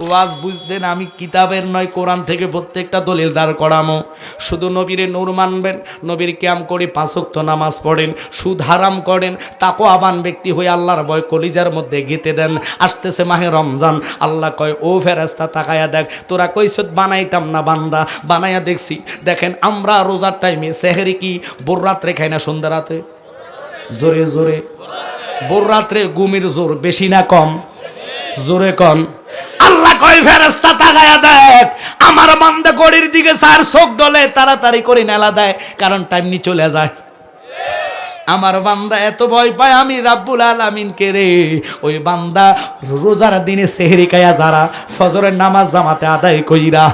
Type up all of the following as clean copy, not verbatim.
ওয়াজ বুঝবেন, আমি কিতাবের নয় কোরআন থেকে প্রত্যেকটা দলিল দাঁড় করামো। শুধু নবীরে নূর মানবেন, নবীর ক্যাম করে 5 ওয়াক্ত নামাজ পড়েন, সুদ হারাম করেন, তাকওয়াবান ব্যক্তি হয়ে আল্লাহর ভয় কলিজার মধ্যে গেঁথে দেন। আসতেছে মাহে রমজান, আল্লাহ কয় ও ফেরেশতা তাকায়া দেখ, তোরা কইছত বানাইতাম না, বান্দা বানাইয়া দেখছি। দেখেন আমরা রোজার টাইমে সেহরি কি ভোর রাত্রে খাই না সন্ধ্যা রাতে? জোরে জোরে ভোর রাত্রে ঘুমের জোর বেশি না কম? জোরে কন। আল্লাহ কয় ফেরেশতা তাকায়া দেখ, আমার বান্দা গড়ির দিকে চার চোখ ডলে, তাড়াতাড়ি করে নেলা দেয়, কারণ টাইম নি চলে যায়। আমার বান্দা এত ভয় পায় আমি রাব্বুল আলামিনকে রে। ওই বান্দা রোজার দিনে সেহরি খায়া যারা ফজরের নামাজ জামাতে আদায় কইরা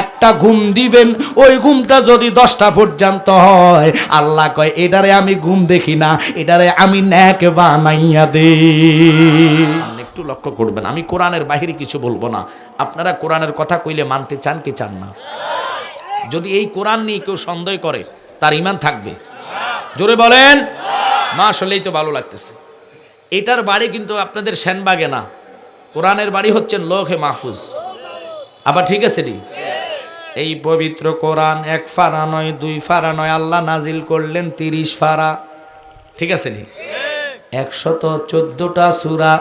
একটা ঘুম দিবেন, ওই ঘুমটা যদি 10টা পর্যন্ত হয়, আল্লাহ কয় এটারে আমি ঘুম দেখি না, এটারে আমি নেক বানাইয়া দেই। একটু লক্ষ্য করবেন, আমি কোরআনের বাহিরে কিছু বলবো না। আপনারা কোরআনের কথা কইলে মানতে চান কি চান না? যদি এই কোরআন নিয়ে কেউ সন্দেহ করে, তার ঈমান থাকবে? জোরে বলেন। মা আসলেই তো ভালো লাগতেছে। এটার বাড়ি কিন্তু আপনাদের সেনবাগে না, কোরআনের বাড়ি হচ্ছেন লৌহে মাহফুজ। আবার ঠিক আছে নি? এই পবিত্র কোরআন 1 ফারা নয়, 2 ফারা নয়, আল্লাহ নাজিল করলেন 30 ফারা। ঠিক আছে নি? 114টা সূরা,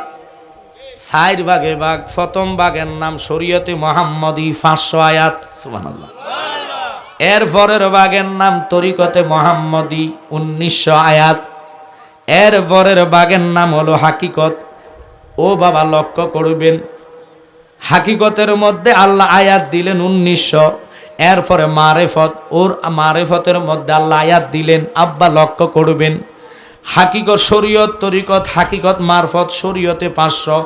4 ভাগে ভাগ। প্রথম ভাগের নাম শরীয়তে মুহাম্মদী, 500 আয়াত। সুবহানাল্লাহ। এর পরের ভাগের নাম তরিকতে মুহাম্মদী, 1900 আয়াত। এর পরের ভাগের নাম হলো হাকিকত। ও বাবা লক্ষ্য করবেন, হাকিকতের মধ্যে আল্লাহ আয়াত দিলেন 1900। এরপরে মারেফত, ওর মারেফতের মধ্যে আল্লাহ আয়াত দিলেন, আব্বা লক্ষ্য করবেন, হাকিকত শরীয়ত তরিকত, হাকিকত মারফত শরীয়তে 500,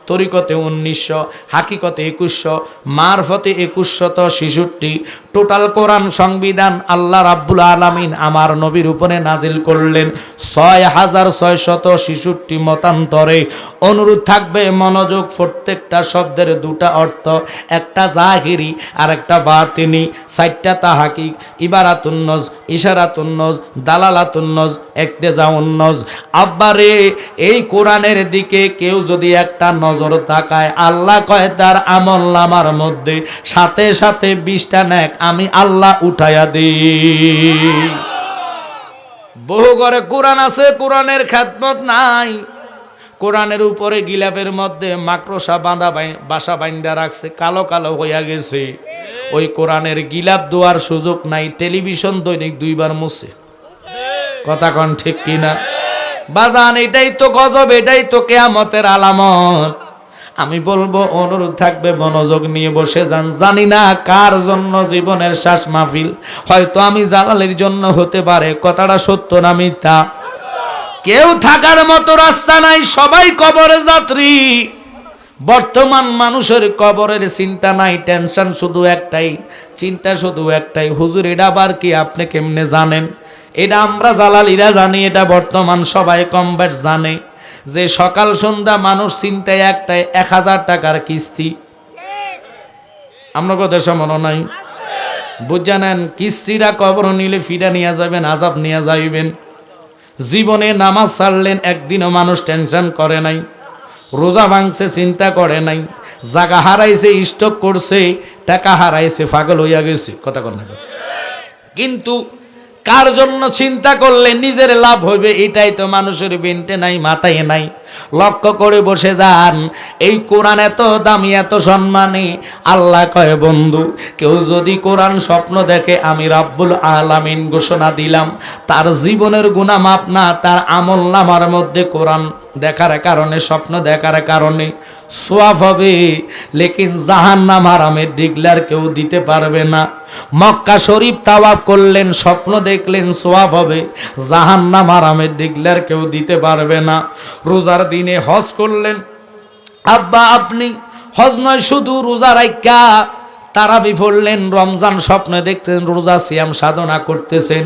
তরিকতে 1900, হাকিকতে 2100, মারফতে 2166। টোটাল কোরআন সংবিধান আল্লাহ রাব্বুল আলামিন আমার নবীর উপরে নাজিল করলেন 6666 মতান্তরে। অনুরোধ থাকবে মনোযোগ, প্রত্যেকটা শব্দের 2টা অর্থ, একটা জাহিরি আর একটা বাতিনি, 4টা তাহাকিক, ইবারাতুন নজ, ইশারাতুন নজ, দালালাতুন নজ, ইক্তেজাউন নজ। আব্বারে এই কোরআনের দিকে কেউ যদি একটা নজর তাকায়, আল্লাহ কয় তার আমলনামার মধ্যে সাথে সাথে 20টা নেক আমি আল্লাহ উঠাইয়া দিই। বহু ঘরে কোরআন আছে, কোরআনের খেদমত নাই। কোরআনের উপরে গিলাফের মধ্যে মাকড়সা বাসা বাঁধা রাখছে, কালো কালো হইয়া গেছে। ওই কোরআনের গিলাফ দেওয়ার সুযোগ নাই, টেলিভিশন দৈনিক 2 বার মুছে। কথা কন ঠিক কিনা? বাজান এটাই তো গজব, এটাই তো কিয়ামতের আলামত। আমি বলবো, অনুরোধ থাকবে মনোযোগ নিয়ে বসে যান। জানি না কার জন্য জীবনের শ্বাস মাহফিল, হয়তো আমি জালালের জন্য হতে পারে। কথাটা সত্য না মিথ্যা? কেউ থাকার মতো রাস্তা নাই, সবাই কবরে যাত্রী। বর্তমান মানুষের কবরের চিন্তা নাই, টেনশন শুধু একটাই, চিন্তা শুধু একটাই, হুজুর এটা আবার কি আপনি কেমনে জানেন? এটা আমরা জালালিরা জানি, এটা বর্তমান সবাই কম বেশ জানে, যে সকাল সন্ধ্যা মানুষ চিন্তায় একটাই, 1000 টাকার কিস্তি। আমরা দেশে মনে নাই? বুঝা নেন, কিস্তিরা কবর নিলে ফিরা নিয়ে যাবেন, আজাব নিয়ে যাইবেন। জীবনে নামাজ ছাড়লেন, একদিনও মানুষ টেনশন করে নাই। রোজা ভাঙছে, চিন্তা করে নাই। জায়গা হারাইছে, স্টক করছে, টাকা হারাইছে, পাগল হইয়া গেছে। কথা কন না? কিন্তু কার জন্য চিন্তা করলে নিজের লাভ হবে, এটাই তো মানুষের বেন্টে নাই, মাথায় নাই। লক্ষ্য করে বসে যান, এই কোরআন এত দামি, এত সম্মানী। আল্লাহ কয় বন্ধু, কেউ যদি কোরআন স্বপ্ন দেখে, আমি রাব্বুল আলামিন ঘোষণা দিলাম, তার জীবনের গুনাহ মাপ না, তার আমলনামার মধ্যে কোরআন দেখার কারণে, স্বপ্ন দেখার কারণে সওয়াব হবে। লেকিন জাহান্নাম হারামের ডিগলার কেউ দিতে পারবে না। মক্কা শরীফ তাওয়াফ করলেন, স্বপ্ন দেখলেন, সওয়াব হবে। জাহান্নাম হারামের ডিগলার কেউ দিতে পারবে না। রোজার দিনে হজ করলেন, আব্বা আপনি হজ নয় শুধু রোজা রাখা তারাবি পড়লেন, রমজান স্বপ্নে দেখতেন, রোজা সিয়াম সাধনা করতেছেন,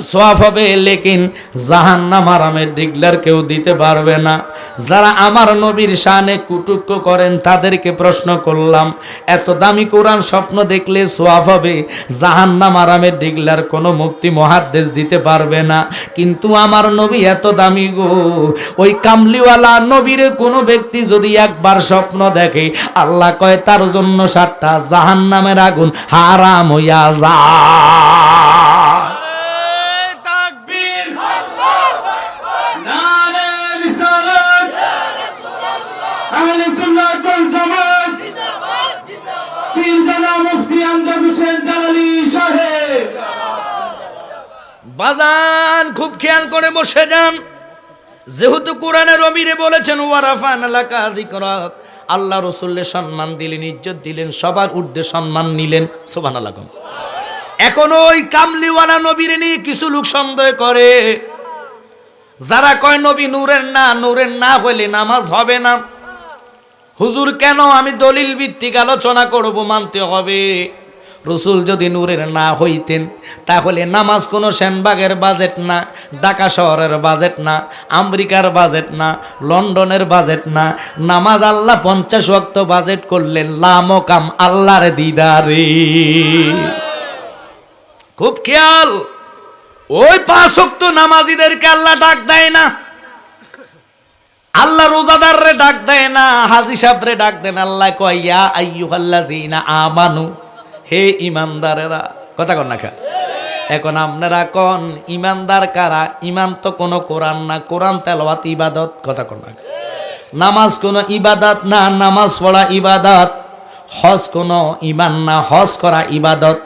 সওয়াব হবে, লেকিন জাহান্নাম আরামের ডিগলার কেউ দিতে পারবে না। যারা আমার নবীর শানে কুটুক্য করেন তাদেরকে প্রশ্ন করলাম, এত দামি কোরআন স্বপ্ন দেখলে সওয়াব হবে, জাহান্নাম আরামের ডিগলার কোনো মুফতি মুহাদ্দিস দিতে পারবে না, কিন্তু আমার নবী এত দামি গো, ওই কামলিওয়ালা নবীর কোনো ব্যক্তি যদি একবার স্বপ্ন দেখে, আল্লাহ কয় তার জন্য 7টা জাহান্নামের আগুন হারাম হইয়া যায়। বাজান খুব খেয়াল করে বসে যান, যেহেতু কোরআনের অমিরে বলেছেন ওয়ারাফানা লাকা যিকরাক, আল্লাহ রাসূলের সম্মান দিলেন, ইজ্জত দিলেন, সবার ঊর্ধ্বে সম্মান নিলেন, সুবহানাল্লাহ। এখন ওই কামলিওয়ালা নবীর নিয়ে কিছু লোক সন্দেহ করে, যারা কয় নবী নূরের না, নূরের না হইলে নামাজ হবে না। হুজুর কেন? আমি দলিল ভিত্তিক আলোচনা করব, মানতে হবে। রসুল যদি নূরের না হইতেন তাহলে নামাজ কোনো সেনবাগের বাজেট না, ঢাকা শহরের বাজেট না, আমেরিকার বাজেট না, লন্ডনের বাজেট না। নামাজ আল্লাহ 50 ওয়াক্ত বাজেট করলেন লামকাম আল্লাহর দিদারে। খুব খেয়াল, ওই 5 ওয়াক্ত নামাজীদেরকে আল্লাহ ডাক দেয় না, আল্লাহ রোজাদাররে ডাক দেয় না, হাজী সাহেবরে ডাক দেন। আল্লাহ কয় ইয়া আইয়ুহাল্লাযীনা আমানু, হে ইমানদারেরা। কথা কন না খা। এখন আপনারা কোন ইমানদার কারা? ইমান তো কোনো কোরআন না, কোরআন তেলাওয়াত ইবাদত। কথা কন না। নামাজ কোনো ইবাদত না, নামাজ পড়া ইবাদত। হজ কোনো ইমান না, হজ করা ইবাদত।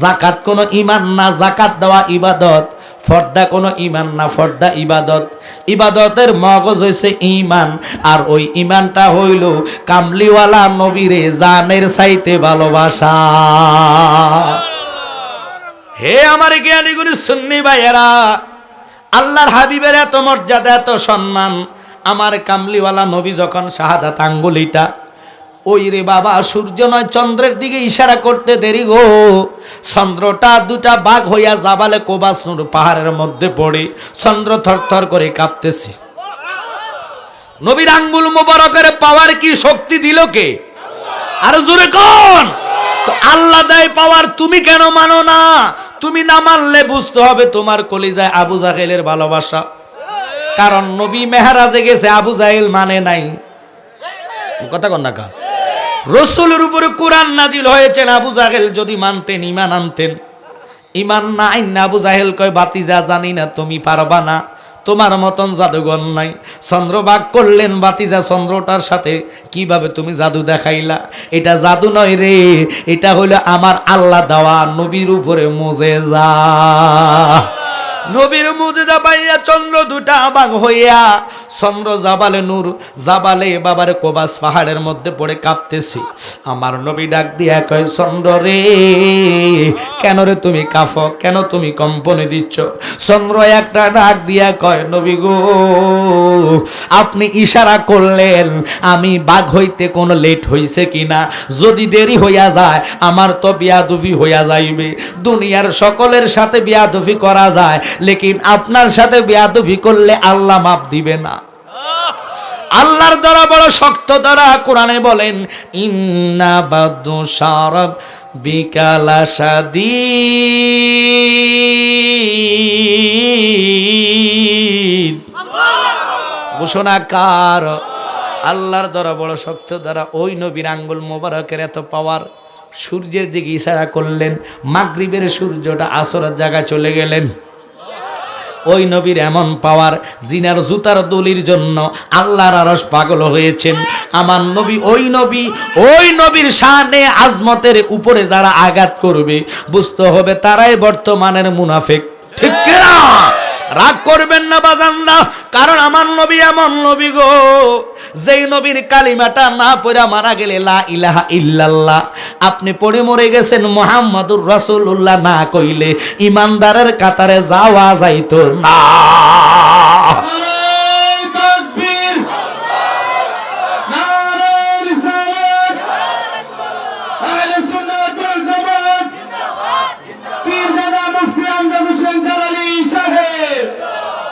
যাকাত কোনো ইমান না, যাকাত দেওয়া ইবাদত। ফর্দা কোনো ইমান না, ফর্দা ইবাদত। ইবাদতের মগজ হইছে ইমান, আর ওই ইমানটা হইল কামলিওয়ালা নবীরে জানের চাইতে ভালোবাসা। হে আমার জ্ঞানী গুরু সুন্নি ভাইয়েরা, আল্লাহর হাবিবের এত মর্যাদা, এত সম্মান। আমার কামলিওয়ালা নবী যখন শাহাদাত আঙ্গুলিটা, ওই রে বাবা, সূর্য নয় চন্দ্রের দিকে ইশারা করতে দেরি গো, চন্দ্রটা 2টা ভাগ হইয়া জাবালে কোবাস নূর পাহাড়ের মধ্যে পড়ে চন্দ্র থরথর করে কাঁপতেছে। নবীর আঙ্গুল মোবারকের পাওয়ার কি শক্তি দিল কে? আর জোরে কোন? তো আল্লাহ দেয় পাওয়ার, তুমি কেন মানো না? তুমি না মানলে বুঝতে হবে তোমার কলিজায় আবু জাহেলের ভালোবাসা। কারণ নবী মেহরাজে গেছে, আবু জাহেল মানে নাই। কথা কন না কা? রসুলের উপরে কোরআন নাজিল হয়েছেন, আবু জাহেল যদি মানতেন, ইমান আনতেন। ইমান না আইন আবু জাহেল কয় বাতিজা জানি না, তুমি পারবা না, তোমার মতন জাদুঘর নাই। চন্দ্রবাগ করলেন বাতিজা, চন্দ্রটার সাথে কিভাবে তুমি জাদু দেখাইলা? এটা জাদু নয় রে, এটা হলো আমার আল্লাহ দেওয়া নবীর উপরে মুজিজা। নবীর মুজিজা পাইয়া চন্দ্র 2টা ভাগ হইয়া, চন্দ্র জাবালে নূর, জাবালে বাবার কোবাস পাহাড়ের মধ্যে পড়ে কাঁপতেছি। আমার নবী ডাক দিয়া কয়, চন্দ্র রে কেন রে তুমি কাঁপো, কেন তুমি কম্পনে দিচ্ছ? চন্দ্র একটা ডাক দিয়া কয়, নবী গো আপনি ইশারা করলেন, আমি বাঘ হইতে কোনো লেট হইছে কিনা? যদি দেরি হইয়া যায় আমার তো বিয়াদফি হইয়া যাইবে। দুনিয়ার সকলের সাথে বিয়াদফি করা যায়, লেকিন আপনার সাথে বেয়াদবি করলে আল্লাহ মাফ দিবে না। আল্লাহর দ্বারা বড় শক্ত দ্বারা কোরআনে বলেন, ইন্না বাদু শারাব বিকালা শাদীদ। ঘোষণা কার? আল্লাহর দ্বারা বড় শক্ত দ্বারা। ওই নবীর আঙ্গুল মোবারকের এত পাওয়ার, সূর্যের দিকে ইশারা করলেন, মাগরিবের সূর্যটা আসরের জায়গায় চলে গেলেন। ওই নবীর এমন পাওয়ার, জিনার জুতার দলির জন্য আল্লাহর আরশ পাগল হয়েছেন। আমার নবী, ওই নবীর শানে আজমতের উপরে যারা আঘাত করবে, বুঝতে হবে তারাই বর্তমানের মুনাফিক। ঠিক কিনা? রাগ করবেন না বাজানরা, কারণ আমার নবী এমন নবী গো, যেই নবীর কালিমাটা না পড়ে মারা গেলে লা ইলাহা ইল্লাল্লাহ, আপনি পড়ে মরে গেছেন মুহাম্মাদুর রাসূলুল্লাহ না কইলে ইমানদারের কাতারে যাওয়া যাইতো না।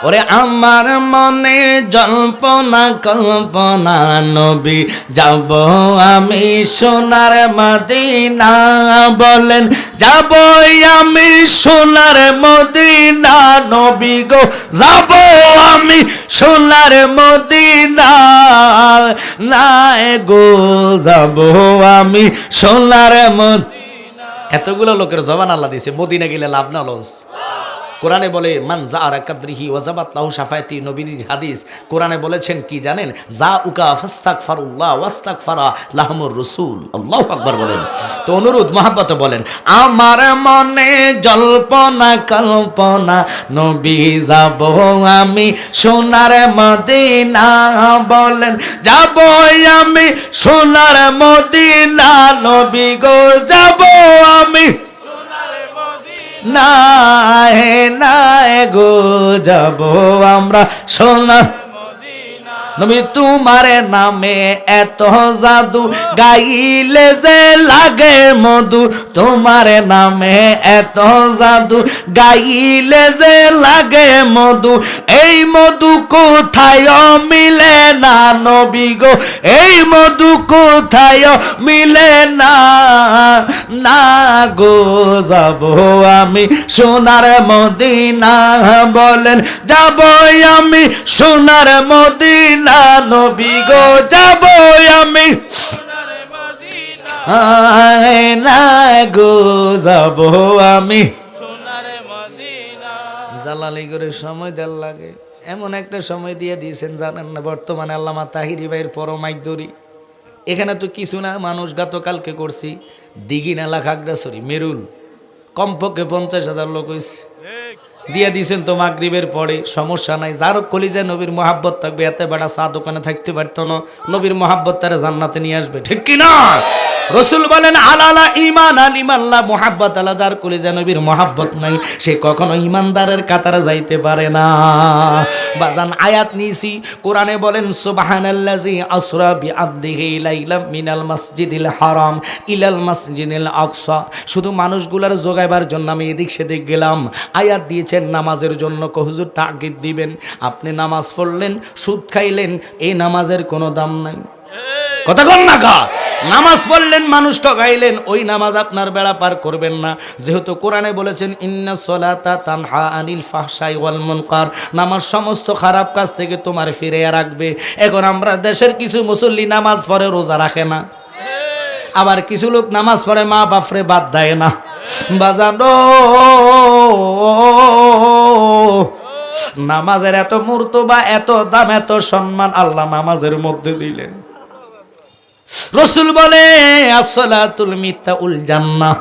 ওরে আমার মনে জল্পনা কল্পনা নবী যাব আমি সোনার মদিনা, বলেন যাব আমি সোনার মদিনা নবী গো, যাব আমি সোনার মদিনা, না গো যাব আমি সোনার মদিনা। এতগুলো লোকের জবান আল্লাহ দিয়েছে, মদিনা গেলে লাভ না লস। কোরআনে বলে মান যাআরা কাবরিহি ওয়াজাবাত লাহু শাফায়াতি, নবীর হাদিস। কোরআনে বলেছেন কি জানেন? যা উকা ফাস্তাগফিরুল্লাহ ওয়াস্তাগফারা লাহুমুর রাসূল। আল্লাহু আকবার বলেন। তো অনুরোধ মহব্বতে বলেন, আমার মনে জল্পনা কল্পনা নবী যাব আমি সোনার মদিনা, বলেন যাব আমি সোনার মদিনা নবী গো, যাব আমি না গো যাব আমরা সোনার নবী। তোমার নামে এত জাদু গাইলে যে লাগে মধু, তোমার নামে এত জাদু গাইলে যে লাগে মধু, এই মধু কোথায় মিলে না নবী গো, এই মধু কোথায় মিলে না, না গো যাব আমি সোনার মদিনা, বলেন যাব আমি সোনার মদিনা নবী গো, যাব আমি না গো যাব আমি সোনার মদিনা। জালালিগড়ের সময় দেওয়ার লাগে, এমন একটা সময় দিয়ে দিয়েছেন জানেন না? বর্তমানে আল্লামা তাহিরি ভাইয়ের পরমাইক দড়ি, এখানে তো কিছু না, মানুষ গতকালকে করছি দিঘি নালা খাগড়াছড়ি মেরুল কমপক্ষে 50,000 লোক হয়েছে, দিয়ে দিয়েছেন তো মাগরিবের পরে। সমস্যা নাই, যার কলিজায় নবীর মহাব্বত থাকবে, এতে বেড়া চা দোকানে থাকতে পারতো না, নবীর মহাব্বত তারা জান্নাতে নিয়ে আসবে, ঠিক কিনা? রসুল বলেন আলালা ঈমান আল ইমাল্লাহ মুহাব্বত আলা, যার কলিজায় নবীর মহাব্বত নাই সে কখনো ইমানদারের কাতারে যাইতে পারে না। বাজান আয়াত নিয়েছি, কোরআনে বলেন সুবহানাল্লাযী আসরা বিআবদিহি লাইলাম মিনাল মাসজিদিল হারাম ইলাল মাসজিদিল আকসা। শুধু মানুষগুলার জোগাইবার জন্য আমি এদিক সেদিক গেলাম। আয়াত দিয়েছেন নামাজের জন্য, হুজুর তাকিদ দিবেন। আপনি নামাজ পড়লেন, সুদ খাইলেন, এই নামাজের কোনো দাম নাই। কথা কন না কা? নামাজ পড়লেন, মানুষ ঠকাইলেন, ওই নামাজ আপনার বেড়া পার করবেন না। যেহেতু কোরআনে বলেছেন ইন্নাস সালাতা তানহা আনিল ফাহশাই ওয়াল মুনকার, নামাজ সমস্ত খারাপ কাজ থেকে তোমার ফিরিয়ে রাখবে। এখন আমরা দেশের কিছু মুসল্লি নামাজ পড়ে রোজা রাখে না, আবার কিছু লোক নামাজ পড়ে মা বাপরে বাদ দেয় না। বাজানো নামাজের এত মর্তবা, এত দাম, এত সম্মান আল্লাহ নামাজের মধ্যে দিলেন। রসুল বলে আসসালাতুল মিফতাহুল জান্নাহ,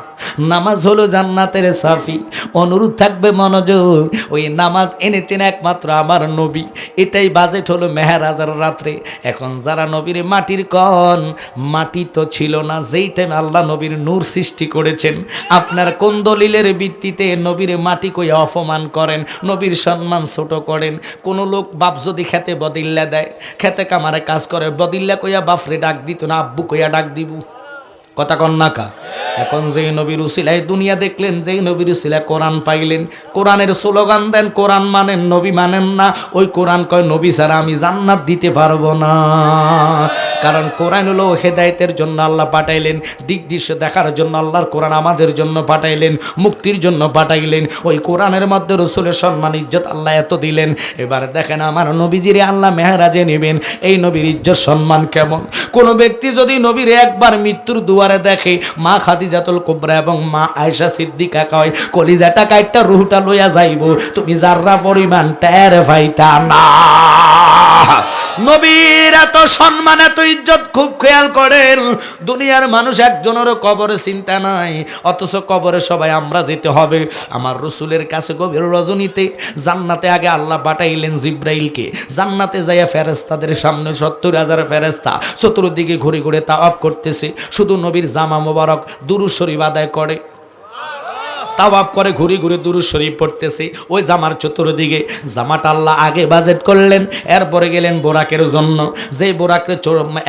নামাজ হলো জান্নাতের চাবি। অনুরোধ থাকবে মনোযোগ, ওই নামাজ এনেছেন একমাত্র আমার নবী। এটাই বাজেট হলো মেহেরাজের রাত্রে। এখন যারা নবীর মাটির কন, মাটি তো ছিল না, যেই টাইমে আল্লাহ নবীর নূর সৃষ্টি করেছেন, আপনার কোন দলিলের ভিত্তিতে নবীর মাটি কইয়া অপমান করেন, নবীর সম্মান ছোট করেন? কোন লোক বাপ যদি খেতে বদিল্লা দেয়, খেতে কামারে কাজ করে, বদিল্লা কইয়া বাপরে ডাক দিত না, আব্বু কইয়া ডাক দিব। কথা কন না কা? এখন যেই নবীর উসিলায় দুনিয়া দেখলেন, যেই নবীর উসিলায় কোরআন পাইলেন, কোরআনের স্লোগান দেন কোরআন মানেন, নবী মানেন না। ওই কোরআন কয় নবী ছাড়া আমি জান্নাত দিতে পারবো না। কারণ কোরআন হলো হেদায়েতের জন্য আল্লাহ পাঠাইলেন, দিক দৃশ্য দেখার জন্য আল্লাহর কোরআন আমাদের জন্য পাঠাইলেন, মুক্তির জন্য পাঠাইলেন। ওই কোরআনের মধ্যে রসুলের সম্মান ইজ্জত আল্লাহ এত দিলেন। এবার দেখেন আমার নবীজিরে আল্লাহ মেহরাজে নেবেন, এই নবীর ইজ্জত সম্মান কেমন? কোন ব্যক্তি যদি নবীর একবার মৃত্যুর দুয়ারে দেখে, মা খাদিজাতুল কুবরা এবং মা আয়েশা সিদ্দিকা কয় কলিজাটা কাইটটা রুহটা লইয়া যাইব, তুমি যাররা পরিমাণ টের পাইতা না। নবীর এত সম্মান, এত ইজ্জত খুব খেয়াল করেন। দুনিয়ার মানুষ একজনেরও কবরে চিন্তা নাই, অথচ কবরে সবাই আমরা যেতে হবে। আমার রসুলের কাছে গভীর রজনীতে জান্নাতে আগে আল্লাহ পাঠাইলেন জিব্রাইলকে। জান্নাতে যাইয়া ফেরেশতাদের সামনে 70,000 ফেরেশতা চতুর্দিকে ঘুরে ঘুরে তাওয়াফ করতেছে, শুধু নবীর জামা মোবারক দুরূদ শরীফ আদায় করে। তাওয়াব করে ঘুরে ঘুরে দুরূদ শরীফ পড়তেছে ওই জামার চতুর্দিকে। জামাটা আল্লাহ আগে বাজেট করলেন, এরপরে গেলেন বোরাকের জন্য। যেই বোরাকের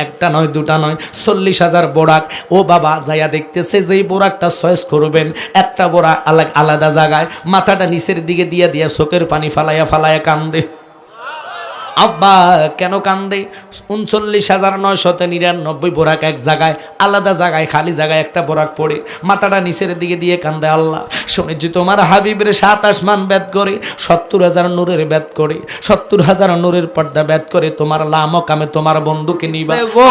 একটা নয় দুটা নয় 40,000 বোরাক। ও বাবা যাইয়া দেখতেছে যেই বোরাকটা চয়েস করবেন একটা বোরাক আলাদা জায়গায়, মাথাটা নিচের দিকে দিয়ে দিয়া চোখের পানি ফালাইয়া ফালাইয়া কান্দে। আব্বা কেন কান্দে? 39,999 বোরাক এক জায়গায়, আলাদা জায়গায় খালি জায়গায় একটা বোরাক পড়ে মাথাটা নিচের দিকে দিয়ে কান্দে। আল্লাহ শুনেছি তোমার হাবিবের 7 আসমান বেদ করে, 70,000 নূরের বেদ করে, 70,000 নূরের পর্দা বেদ করে তোমার লামকামে তোমার বন্ধুকে নিবা গো।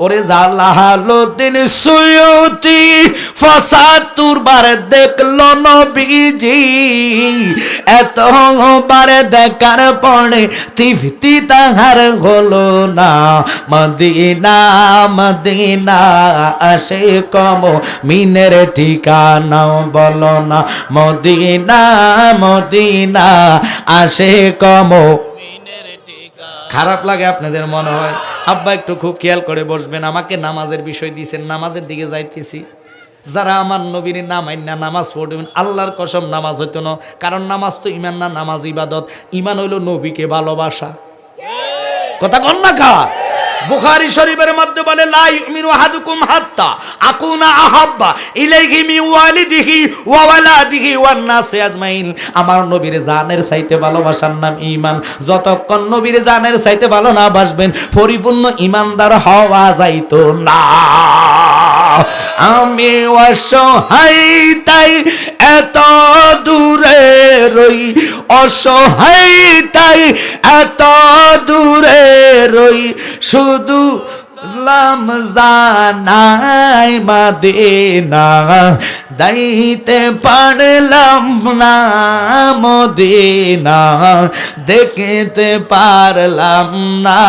ওরে জালালউদ্দিন সুয়ুতি ৭৫ বার দেখলো নবীজি, এত বার দেখার পরে তৃপ্তি তাহার হলো না। মদিনা মদিনা আসে কম মিনের ঠিকানা বলো না, মদিনা মদিনা আসে কম। খারাপ লাগে আপনাদের মনে হয়? আব্বা একটু খুব খেয়াল করে বসবেন। আমাকে নামাজের বিষয় দিয়েছেন, নামাজের দিকে যাইতেছি। যারা আমার নবীর নামাইন না নামাজ পড়বেন, আল্লাহর কসম নামাজ হইতো না। কারণ নামাজ তো ইমান না, নামাজ ইবাদত। ইমান হইল নবীকে ভালোবাসা। কথা কন না কা? বুখারী শরীফের মধ্যে বলে লা ইউমিনু আহাদুকুম হাত্তা আকুনা আহাব্বা ইলাইহি মিন ওয়ালিদিহি ওয়া ওয়ালাদিহি ওয়ান নাসি আজমাইন। আমার নবীর জানের চাইতে ভালোবাসার নাম ঈমান। যতক্ষণ নবীর জানের চাইতে ভালো না বাসবেন, পরিপূর্ণ ঈমানদার হওয়া যাইতো না। আমি অসহায় তাই এত দূরে রই, অসহায় তাই এত দূরে রই, শুধু লাম জানাই মদিনা যাইতে পারলাম না, মদিনা দেখতে পারলাম না।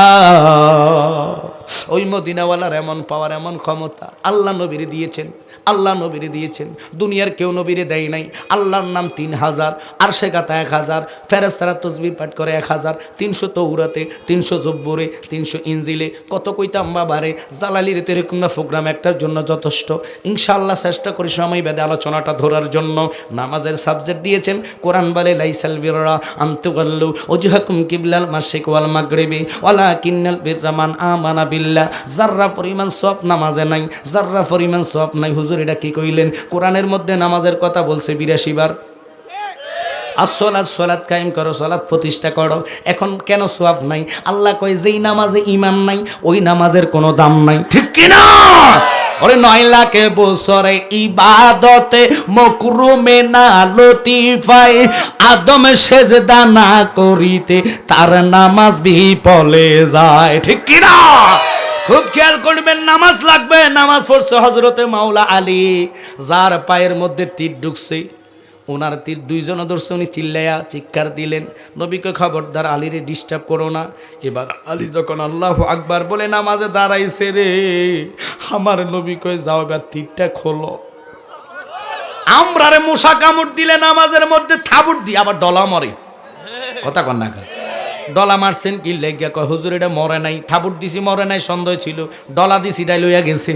ওই মদিনাওয়ালার এমন পাওয়ার, এমন ক্ষমতা আল্লাহ নবীরে দিয়েছেন, আল্লাহ নবীরে দিয়েছেন। দুনিয়ার কেউ নবীরে দেয় নাই। আল্লাহর নাম 3000, আরশে গাতা 1000, ফেরেশতারা তাসবিহ পাঠ করে 1000, 300 তৌরাতে, 300 জব্বরে, 300 ইনজিলে, কত কইতাম বাবারে। জালালির এরকম না প্রোগ্রাম একটার জন্য যথেষ্ট। ইনশাআল্লাহ চেষ্টা করি সময় বেঁধে আলোচনাটা ধরার জন্য। নামাজের সাবজেক্ট দিয়েছেন, কোরআন বলে লাইসাল বিররা আন তুওয়াল্লু ওজহাকুম কিবলাল মাশরিক ওয়াল মাগরিবি ওয়ালাকিন্নাল বিররা মান আমানা বিল্লাহ। যাররা পরিমাণ সওয়াব নামাজে নাই, যাররা পরিমাণ সওয়াব নাই। হুজুর এটা কি কইলেন? কোরআনের মধ্যে নামাজের কথা বলছে 82 বার। আসসালাত সালাত কায়েম করো, সালাত প্রতিষ্ঠা করো। এখন কেন সওয়াব নাই? আল্লাহ কয় যেই নামাজে ঈমান নাই ওই নামাজের কোনো দাম নাই। ঠিক কি না? ওরে 9 লাখ বছরে ইবাদতে মকরুমে না লতিফাই আদম সেজদা না করিতে তার নামাজ বিফলে যায়। ঠিক কি না? খুব খেয়াল করবেন, নামাজ লাগবে। নামাজ পড়ছে হযরতে মাওলা আলী, যার পায়ের মধ্যে তীর ঢুকছে। ওনার তীর 2 জন ধরছে, উনি চিল্লায়া চিৎকার দিলেন, নবীকে খবরদার আলীরে ডিস্টার্ব করো না। এবার আলী যখন আল্লাহু আকবার বলে নামাজে দাঁড়াইছে রে, আমার নবী কই যাও এবার তীরটা খোলো। আমরারে মশা কামড় দিলে নামাজের মধ্যে থাবুট দিয়ে আবার ডলা মরে। কথা কন না কা? ডলা মারছেন কি লেগিয়া? কয় হুজুর এটা মরে নাই, থাবুট দিছি মরে নাই, সন্দেহ ছিল, ডলা দিছি ডাই লইয়া গেছে।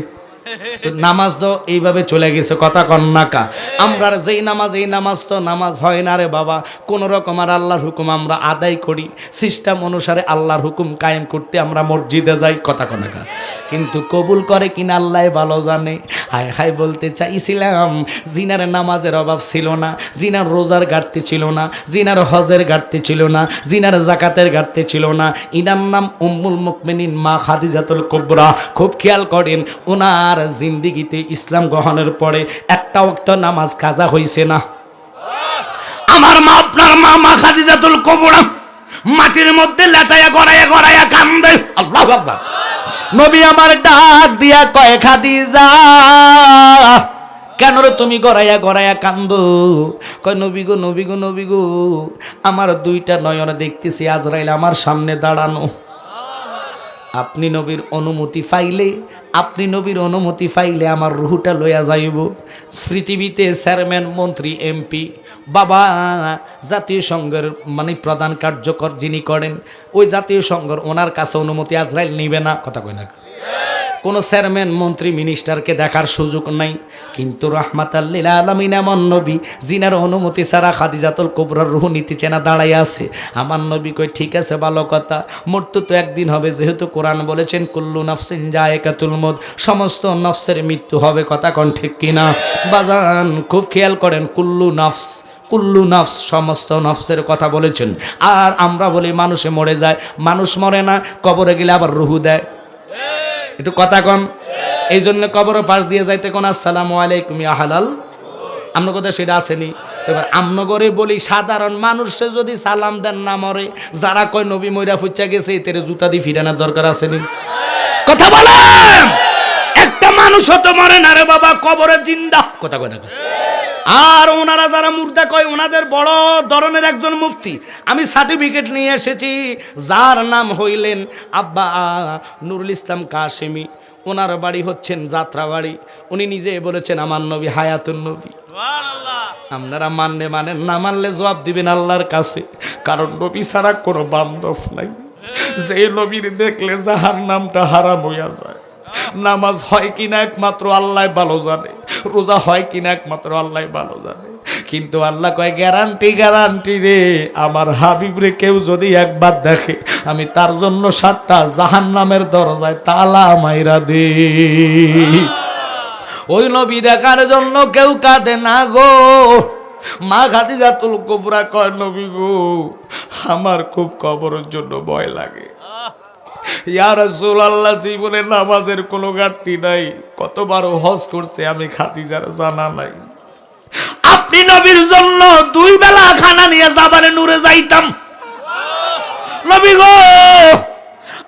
নামাজ তো এইভাবে চলে গেছে। কথা কন্যাকা? আমরা যেই নামাজ, এই নামাজ তো নামাজ হয় না রে বাবা। কোন রকম আর আল্লাহর হুকুম আমরা আদায় করি, সিস্টেম অনুসারে আল্লাহর হুকুম কায়েম করতে আমরা মসজিদে যাই। কথা কন্যাকা? কিন্তু কবুল করে কিনা আল্লাহ ভালো জানে। হায় হায় বলতে চাইছিলাম, জিনার নামাজের অভাব ছিল না, জিনার রোজার ঘাটতি ছিল না, জিনার হজের ঘাটতি ছিল না, জিনার জাকাতের ঘাটতি ছিল না। ইনার নাম উম্মুল মুমিনিন মা খাদিজাতুল কুবরা। খুব খেয়াল করেন, ওনার জিন্দিগিতে ইসলাম গ্রহণের পরে একটা ওয়াক্ত নামাজ কাজা হইছে না। আমার মা, আপনার মা খাদিজাতুল কুবরা মাটির মধ্যে লাতায়া গড়াইয়া গড়াইয়া কান্দে। আল্লাহু আকবার। নবী আমার ডাক দিয়া কয়, খাদিজা কেন রে তুমি গড়াইয়া গড়াইয়া কান্দো? কয় নবী গো, নবী গো, নবী গো, আমার 2টা নয়ন দেখতেছি আজরাইল আমার সামনে দাঁড়ানো। আপনি নবীর অনুমতি পাইলে, আপনি নবীর অনুমতি পাইলে আমার রুহটা লইয়া যাইব। পৃথিবীতে চেয়ারম্যান, মন্ত্রী, এমপি, বাবা জাতীয় সংঘের মানে প্রধান কার্যকর যিনি করেন, ওই জাতীয় সংঘের ওনার কাছে অনুমতি আজরাইল নিবে না। কথা কই না? কোনো চেয়ারম্যান মন্ত্রী মিনিস্টারকে দেখার সুযোগ নাই, কিন্তু রাহমাতাল লিল আলামিন এমন নবী জিনার অনুমতি ছাড়া খাদিজাতুল কুবরার রূহ নিতে চেনা দাঁড়াই আছে। আমার নবী কই ঠিক আছে ভালো কথা, মৃত্যু তো একদিন হবে, যেহেতু কোরআন বলেছেন কুল্লু নাফসিন যায়কাতুল মউত, সমস্ত নফসের মৃত্যু হবে, কথা কোন ঠিক কিনা বাজান? খুব খেয়াল করেন, কুল্লু নফস সমস্ত নফসের কথা বলেছেন। আর আমরা বলি মানুষে মরে যায়, মানুষ মরে না, কবরে গেলে আবার রুহু দেয়, একটু কথা কন। এই জন্য কবর পাশ দিয়ে যাইতে কোন আসসালামু আলাইকুম ইয়া হালাল, আপনার কথা সেটা আসেনি। এবার আমনগরে বলি সাধারণ মানুষে যদি সালাম দেন না মরে, যারা কয় নবী মইরা ফুচ্চা গেছে এতে জুতা দিয়ে ফিরানোর দরকার আসেনি, কথা বলেন। একটা মানুষও তো মরে না রে বাবা, কবরে জিন্দা, কথা কয় না। আর ওনারা যারা মুর্দা কয় ওনাদের বড় ধরনের একজন মুফতি, আমি সার্টিফিকেট নিয়ে এসেছি, যার নাম হইলেন আব্বা নুরুল ইসলাম কাশেমি, ওনার বাড়ি হচ্ছেন যাত্রাবাড়ি। উনি নিজে বলেছেন আমার নবী হায়াতুন নবী। আপনারা মানলে মানেন, না মানলে জবাব দিবেন আল্লাহর কাছে, কারণ নবী ছাড়া কোনো বান্ধব নাই। যে নবীর দেখলে জাহান্নামটা হারাম হইয়া যায়। নামাজ হয় কিনা একমাত্র আল্লাহ ভালো জানে, রোজা হয় কিনা একমাত্র আল্লাহ ভালো জানে, কিন্তু আল্লাহ কয় গ্যারান্টি রে, আমার হাবিব রে কেউ যদি একবার দেখে আমি তার জন্য 7টা জাহান্নামের দরজায় তালা মাইরা দে। ওই নবী দেখার জন্য কেউ কাঁদে না গো। মা খাদিজাতুল কুবরা কয় নবী গো, আমার খুব কবরের জন্য ভয় লাগে। ইয়া রাসূলুল্লাহ, জীবনে নামাজের কোনো ঘাটতি নাই, কতবার হজ করছে আমি খাদিজার জানা নাই। আপনি নবীর জন্য 2 বেলা খানা নিয়ে যাবারে নূরে যাইতাম। নবী গো,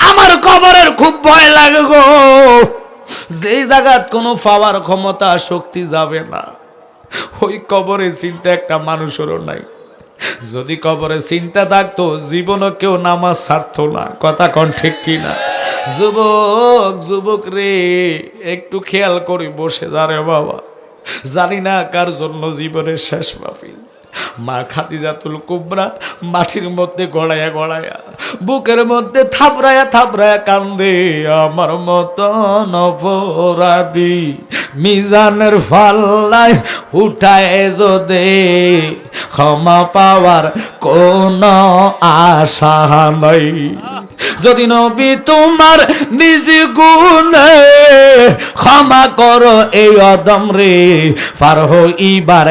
আমার কবরের খুব ভয় লাগে গো, যেই জায়গাত কোনো পাওয়ার ক্ষমতা শক্তি যাবে না, ওই কবরে চিন্তা একটা মানুষেরও নাই। যদি কবরে চিন্তা থাকতো জীবনও কেউ নামাজ ছাড়তো না, কথা কোন ঠিক কিনা? যুবক রে, একটু খেয়াল করি বসে যারে বাবা, জানি না কার জন্য জীবনের শেষ মাহফিল। মা খাদিজাতুল কুবরা মাটির মধ্যে গড়াইয়া বুকের মধ্যে থাপড়ায়া কান্দে, আমার মতন অপরাধী মিজানের ফাল্লায় উঠায় যদি ক্ষমা পাওয়ার কোন আশা নাই। যদি নবী তোমার নিজ গুণে ক্ষমা করো এই অদম রে, পার হইবার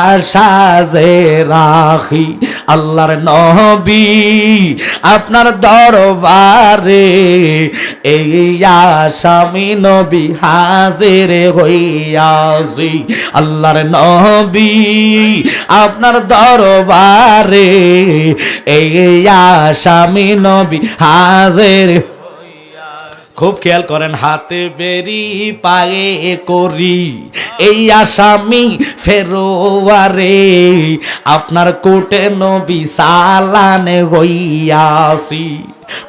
আশা যে রাখি। আল্লাহর নবী আপনার দরবারে এই আসামি নবী হাজির হইয়াছি। আল্লাহর নবী আপনার দরবারে এই আসামি নবী হাজির। খুব খেয়াল করেন, হাতে বেরি পায়ে করি এই আসামি ফেরোয়ারে, আপনার কোটে নবী সালানে হইয়াছি।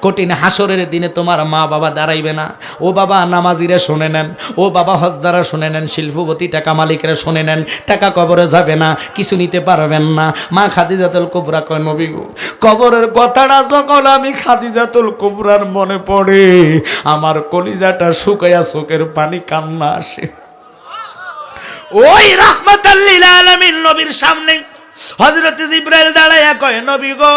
কঠিন হাসরের দিনে তোমার মা বাবা দাঁড়াইবে না। ও বাবা নামাজিরা শুনে নেন, ও বাবা হজদারা শুনে নেন, শিল্পপতি টাকা মালিকরা শুনে নেন, টাকা কবরে যাবে না, কিছু নিতে পারবেন না। মা খাদিজাতুল কুবরা কয় নবী গো, কবরের কথাটা যখন আমি খাদিজাতুল কুবরার মনে পড়ে, আমার কলিজাটা শুকায়া চোখের পানি কান্না আসে। ওই রাহমাতাল লিল আলামিন নবীর সামনে হযরত জিবরাইল দাঁড়ায়া কয় নবী গো,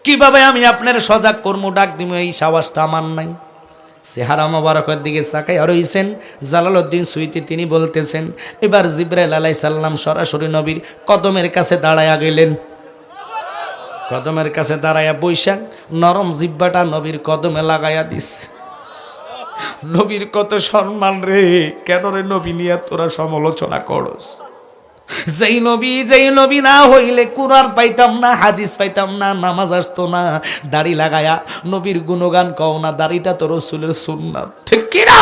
কিভাবে আমি আপনার সজাগ কর্ম ডাক দিব, এই সাহসটা আমার নাই। চেহারা মোবারকের দিকে তাকাই আর হইছেন জালালউদ্দিন সুইতি, তিনি বলতেছেন এবার জিবরাইল আলাইহিস সালাম সরাসরি নবীর কদমের কাছে দাঁড়ায়া গেলেন। কদমের কাছে দাঁড়ায়া বৈশাখ নরম জিব্বাটা নবীর কদমে লাগাইয়া দিস। নবীর কত সম্মান রে, কেন রে নবী নিয়ে তোরা সমালোচনা করস? যেই নবী না হইলে কুরআন পাইতাম না, হাদিস পাইতাম না, নামাজ আসতো না। দাড়ি লাগায়া নবীর গুণগান কও না, দাড়িটা তো রাসূলের সুন্নাত, ঠিক কি না?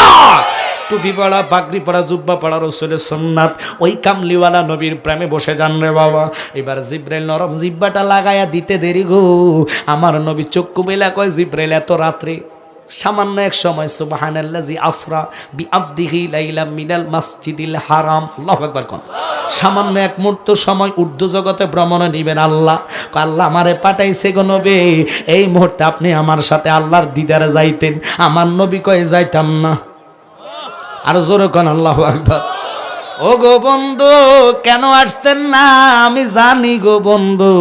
টুপি পড়া, পাগড়ি পড়া, জুব্বা পড়া রাসূলের সুন্নাত। ওই কামলিওয়ালা নবীর প্রেমে বসে যান রে বাবা। এবার জিবরাইল নরম জিব্বাটা লাগায়া দিতে দেরি গো, আমার নবী চক্ষু মেলা কয় জিবরাইল এত রাত্রে সামান্য এক সময় সুবহানাল্লাযী আসরা বিআবদিহি লাইলাম মিনাল মাসজিদিল হারাম, আল্লাহু আকবার কোন, সামান্য এক মুহূর্ত সময় ঊর্ধ্ব জগতে ভ্রমণে নিবেন আল্লাহ। আল্লাহ আমারে পাঠাইছে গো নবী, এই মুহূর্তে আপনি আমার সাথে আল্লাহর দিদারে যাইতেন। আমার নবী কয়ে যাইতাম না। আর জোরে কোন আল্লাহু আকবার। ও গো বন্ধু কেন আসতেন না? আমি জানি গো বন্ধু।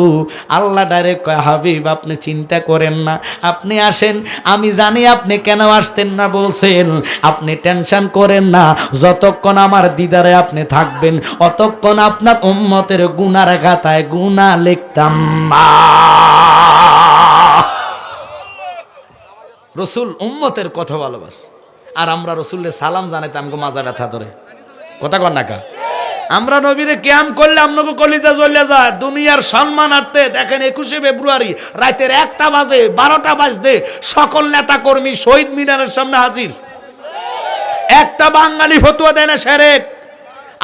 আল্লাহ ডাইরেক্ট কয় হাবিব আপনি চিন্তা করেন না, আপনি আসেন। আমি জানি আপনি কেন আসতেন না বলছেন, আপনি টেনশন করেন না। যতক্ষণ আমার দিদারে আপনি থাকবেন অতক্ষণ আপনার উম্মতের গুনার খাতায় গুনাহ লিখতাম না। রসুল উম্মতের কথা ভালোবাস, আর আমরা রসুলের সালাম জানাইতাম গো মাজা ব্যথা ধরে। কথা কর না কা? আমরা নবীরে কিয়াম করলে আপনাকে কলিজা জ্বলে যায়। দুনিয়ার সম্মানার্থে দেখেন 21শে ফেব্রুয়ারি রাতের 1টা বাজে 12টা বাজতে সকল নেতা কর্মী শহীদ মিনারের সামনে হাজির। একটা বাঙালি ফতুয়া দেয় না শিরক।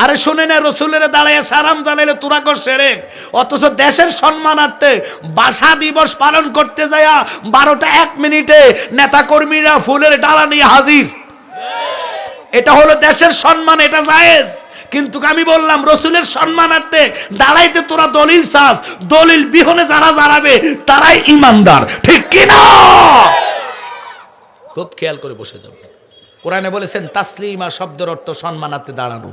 আরে শুনে না, রসুলের দাঁড়ায় সালাম জানাইলে তোরা কর শিরক। অথচ দেশের সম্মানার্থে ভাষা দিবস পালন করতে যায় 12টা 1 মিনিটে নেতা কর্মীরা ফুলের ডালা নিয়ে হাজির। এটা হলো দেশের সম্মান, এটা জায়েজ। কিন্তু আমি বললাম রসুলের সম্মানার্থে দাঁড়াইতে তোরা দলিল চাস, দলিল বিহনে যারা দাঁড়াবে তারাই ইমানদার, ঠিক কিনা? খুব খেয়াল করে বসে যাবে। কোরআনে বলেছেন তাসলিমা শব্দের অর্থ সম্মানার্থে দাঁড়ানো।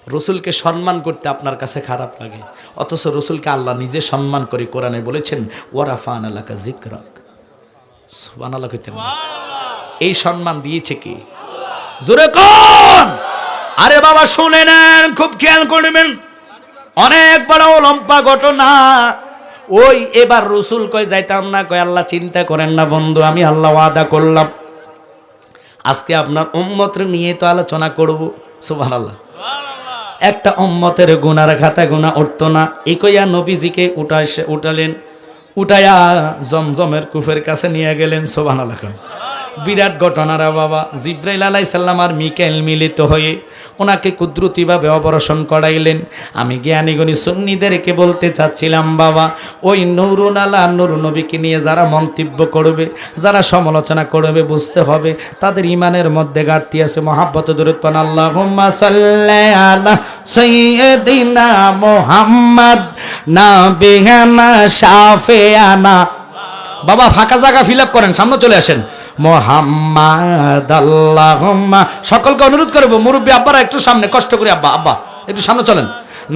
রসুলকে সম্মান করতে আপনার কাছে খারাপ লাগে, অথচ রসুলকে আল্লাহ নিজে সম্মান করে কোরআনে বলেছেন ওয়ারাফানা লাকা যিকরাক। সুবহানাল্লাহ কইতেন। এই সম্মান দিয়েছে কি? জোরে কোন? আরে বাবা শুনে নেন, খুব খেয়াল করবেন। অনেক বড় লম্বা ঘটনা। ওই এবার রসুল কয় যাইতাম না, কয় আল্লাহ চিন্তা করেন না বন্ধু, আমি আল্লাহ ওয়াদা করলাম আজকে আপনার উম্মতের নিয়ে তো আলোচনা করব। সুবহানাল্লাহ। একটা উম্মতের গুনার খাতা গুনাহ উঠতো না। এই কইয়া নবীজিকে উঠালেন, উঠাইয়া জমজমের কূপের কাছে নিয়ে গেলেন। সুবহানাল্লাহ। বিরাট ঘটনারা বাবা। জিব্রাইল আলাইহিস সালাম আর মিকাইল মিলিত হয়ে ওনাকে কুদরতিভাবে অপারেশন করাইলেন। আমি জ্ঞানীগণী সুন্নিদেরকে বলতে চাচ্ছিলাম বাবা, ওই নূরুন আলা নূর নবীকে নিয়ে যারা মন্তব্য করবে, যারা সমালোচনা করবে, বুঝতে হবে তাদের ইমানের মধ্যে ঘাটতি আছে। মহাব্বতে দরুদ পান। আল্লাহুম্মা সাল্লি আলা সাইয়্যিদিনা মুহাম্মদ নাবিয়ানা শাফিয়ানা। বাবা ফাঁকা জায়গা ফিল আপ করেন, সামনে চলে আসেন। মুহাম্মদ আল্লাহুম্মা, সকলকে অনুরোধ করব মুরব্বী আব্বারা একটু সামনে, কষ্ট করে আব্বা আব্বা একটু সামনে চলেন।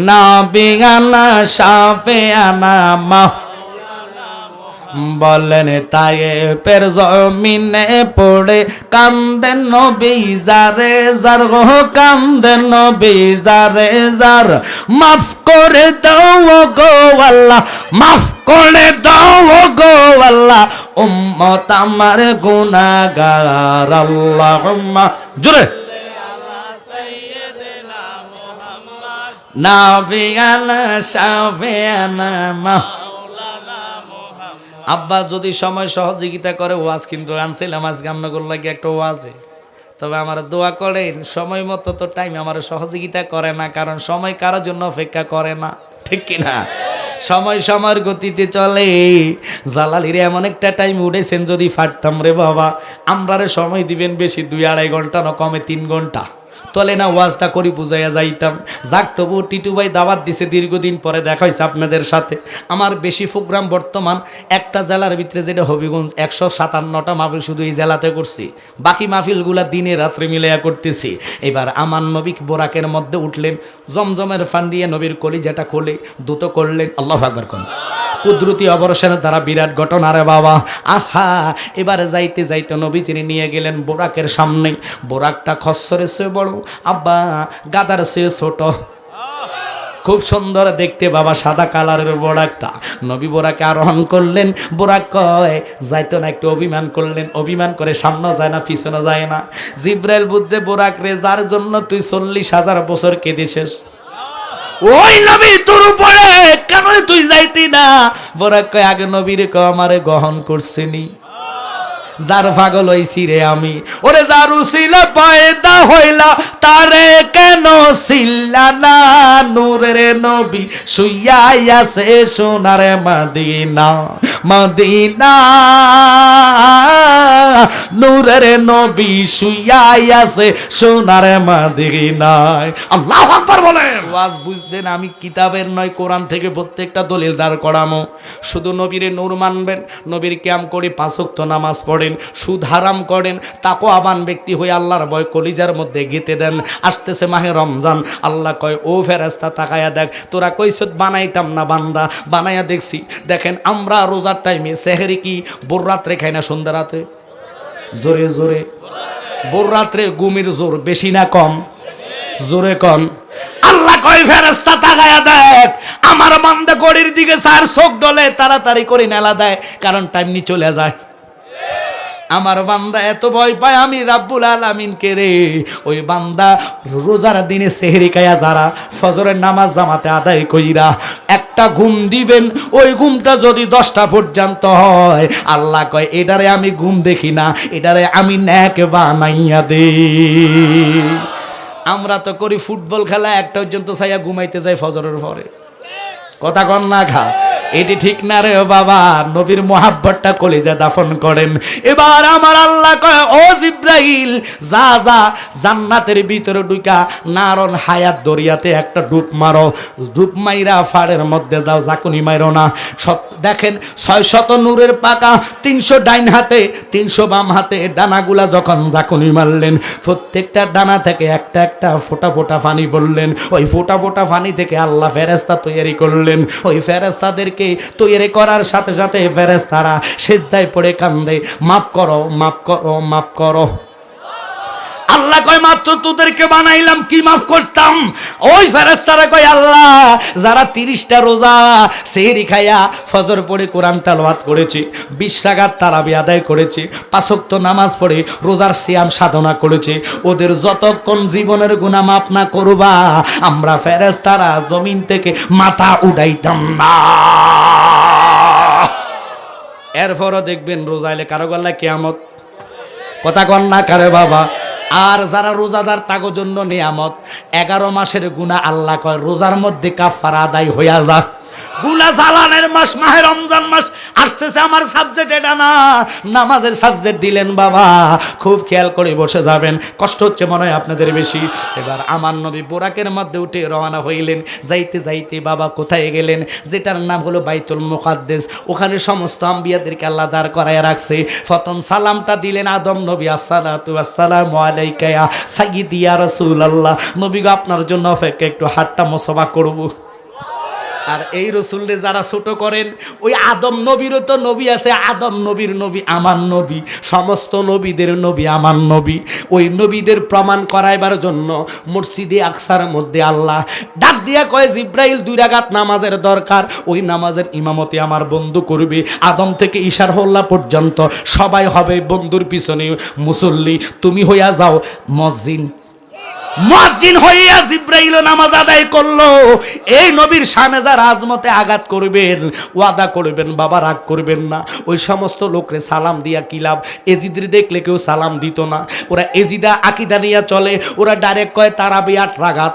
নাবিয়ানা শাফিয়ানা মা বলেন তাই পের জমিনে পড়ে কান্দেন নবী যারে যার, গো কান্দেন নবী যারে যার। মাফ করে দাও গো আল্লাহ, মাফ করে দাও গো আল্লাহ, উম্মত আমার গুনাহগার। আল্লাহুম্মা জোরে নাবিয়ানা শাফিয়ানা মা। আব্বা যদি সময় সহযোগিতা করে, ওয়াজ কিন্তু আনছিলাম আজকে আপনাদের লাগে একটা ওয়াজে, তবে আমার দোয়া করেন সময় মতো তো টাইম আমার সহযোগিতা করে না, কারণ সময় কারোর জন্য অপেক্ষা করে না, ঠিক কিনা? সময় সময়ের গতিতে চলে। জালালিরে এমন একটা টাইম উঠেছেন, যদি ফাটতাম রে বাবা, আমরারে সময় দিবেন বেশি 2-2.5 ঘন্টা, না কমে 3 ঘন্টা। তলে না ওয়াজটা করি বুঝাইয়া যাইতাম। যাক তবু টিটু ভাই দাওয়াত দিছে, দীর্ঘদিন পরে দেখা হয়েছে আপনাদের সাথে। আমার বেশি প্রোগ্রাম বর্তমান একটা জেলার ভিতরে, যেটা হবিগঞ্জ, 157টা মাহফিল শুধু এই জেলাতে করছি। বাকি মাহফিলগুলা দিনে রাত্রে মিলাইয়া করতেছি। এবার আমার নবী বোরাকের মধ্যে উঠলেন, জমজমের ফান দিয়ে নবীর কলিজাটা খোলে দ্রুত করলেন। আল্লাহু আকবার কোন কুদরতি অপারেশনের দ্বারা বিরাট ঘটনা রে বাবা। আহা, এবারে যাইতে যাইতে নবীজির নিয়ে গেলেন বোরাকের সামনে। বোরাকটা খচ্চরের চেয়ে বড়, আব্বা গাদার চেয়ে ছোট, খুব সুন্দর দেখতে বাবা, সাদা কালারের বোরাকটা। নবী বোরাকে আরোহণ করলেন। বোরাক কয় যাইতো না, একটু অভিমান করলেন। অভিমান করে সামনে যায় না, পিছনে যায় না। জিব্রাইল বুঝছে বোরাক রে, যার জন্য তুই 40,000 বছর কেঁদেছিস, ওই নবী তোর উপরে কেন তুই যাইতি না? বোরাক কয় আগে নবীর ক আমারে গ্রহণ করছিনি, যার পাগল হইছি রে আমি। ওরে যার উসিলা পয়দা হইলা তারে কেন ছিলা না? নূরের নবী শুইয়া আছে সোনার মদিনা, মদিনা নূরের নবী শুইয়া আছে সোনার মদিনায়। আল্লাহু আকবার বলেন। ওয়াজ বুঝলেন? আমি কিতাবের নয় কোরআন থেকে প্রত্যেকটা দলিল দাঁড় করামো। শুধু নবীরে নূর মানবেন, নবীর ক্যাম করে 5 ওয়াক্ত নামাজ পড়েন, সুদ হারাম করেন, তাকওয়াবান ব্যক্তি হয়ে আল্লাহর ভয় কলিজার মধ্যে গেঁথে দেন। আসতেছে মাহে রমজান, আল্লাহ কয় ও ফেরেশতা তাকায়া দেখ, তোরা কইছত বানাইতাম না বান্দা, বানাইয়া দেখছি। দেখেন আমরা রোজার টাইমে সেহরি কি ভোর রাত্রে খাই না সন্ধ্যা রাতে? জোরে জোরে ভোর রাত্রে ঘুমের জোর বেশি না কম? জোরে কন। আল্লাহ কয় ফেরেশতা তাকায়া দেখ, আমার বান্দা গড়ির দিকে চার চোখ ডলে, তাড়াতাড়ি করে নেলা দেয়, কারণ টাইম নি চলে যায়। আমার বান্দা এত ভয় পায় আমি রাব্বুল আলামিনকে রে। ওই বান্দা রোজার দিনে সেহরি খায়া যারা ফজরের নামাজ জামাতে আদায় কইরা একটা ঘুম দিবেন, ওই ঘুমটা যদি 10টা পর্যন্ত হয়, আল্লাহ কয় এটারে আমি ঘুম দেখি না, এটারে আমি নেক বানাইয়া দেই। আমরা তো করি ফুটবল খেলা 1টা পর্যন্ত চাইয়া ঘুমাইতে যাই ফজরের পরে। কথা কন না খা, এটি ঠিক না রে বাবা। নবীর মোহাব্বতটা কলিজা দাফন করেন। এবার আমার আল্লাহ কয় ও জিব্রাইল যা যা জান্নাতের ভিতরে ঢুকা নারন হায়াত দরিয়াতে একটা ডুব মারো, ডুব মাইরা ফাড়ের মধ্যে যাও, জাকুনি মাইরো না। দেখেন 600 নূরের পাকা, 300 ডাইন হাতে, 300 বাম হাতে, ডানাগুলা যখন জাকুনি মারলেন, প্রত্যেকটা ডানা থেকে একটা একটা ফোঁটা ফোঁটা পানি বললেন। ওই ফোঁটা ফোঁটা পানি থেকে আল্লাহ ফেরেশতা তৈরি করলেন। ওই ফেরেশতাদেরকে তৈরি করার সাথে সাথে ফেরেশতারা সিজদায় পড়ে কান্দে, মাফ করো, মাফ করো, মাফ করো। আল্লাহ কয় মাত্র তোদেরকে বানাইলাম, কি মাফ করতাম? ওই ফেরেশতারা কয় আল্লাহ যারা 30টা রোজা সেহরি খায়া ফজর পড়ে কোরআন তেলাওয়াত করেছে, 20 রাকাত তারাবি আদায় করেছে, 5 ওয়াক্ত নামাজ পড়ে রোজার সিয়াম সাধনা করেছে, ওদের যতক্ষণ জীবনের গুনাহ মাফ না করবা, আমরা ফেরেশতারা জমিন থেকে মাথা উঠাইতাম না। এরপরও দেখবেন রোজাইলে কারো গলায় কিয়ামত। কথা কন না কারে বাবা। আর যারা রোজাদার তাগো জন্য নিয়ামত, 11 মাসের গুনাহ আল্লাহ কয় রোজার মধ্যে কাফারা আদায় হইয়া যাক। গুনাহ জ্বালানের মাস মাহে রমজান মাস আসতেছে, আমার সাবজেক্ট এটা না, নামাজের সাবজেক্ট দিলেন বাবা, খুব খেয়াল করে বসে যাবেন। কষ্ট হচ্ছে মনে হয় আপনাদের বেশি। এবার আমার নবী বোরাকের মধ্যে উঠে রওনা হইলেন। যাইতে যাইতে বাবা কোথায় গেলেন? যেটার নাম হলো বাইতুল মুকাদ্দাস। ওখানে সমস্ত আম্বিয়াদেরকে আল্লাহ দাঁড় করায় রাখছে। প্রথম সালামটা দিলেন আদম নবী, আসসালাতু আসসালামু আলাইকা ইয়া সাইয়্যিদি ইয়া রাসূলুল্লাহ। নবী গো আপনার জন্য অপেক্ষা, একটু হাতটা মোসাফা করব। আর এই রসুলরে যারা ছোট করেন, ওই আদম নবীরও তো নবী আছে, আদম নবীর নবী আমার নবী, সমস্ত নবীদের নবী আমার নবী। ওই নবীদের প্রমাণ করাইবার জন্য মসজিদে আকসার মধ্যে আল্লাহ ডাক দিয়া কয় জিব্রাইল 2 রাকাত নামাজের দরকার, ওই নামাজের ইমামতি আমার বন্ধু করবে। আদম থেকে ঈশার হল্লা পর্যন্ত সবাই হবে বন্ধুর পিছনে মুসল্লি, তুমি হইয়া যাও মসজিদ। মুয়াজ্জিন হইয়া জিব্রাইল নামাজ আদায় করলো। এই নবীর শানে যারা আজমতে আঘাত করবেন, ওয়াদা করবেন বাবা রাগ করবেন না। ওই সমস্ত লোকরে সালাম দিয়া কি লাভ? এজিদের দেখলে কেউ সালাম দিত না। ওরা এজিদা আকিদা নিয়ে চলে, ওরা ডাইরেক্ট কয় তারাবি 8 রাকাত।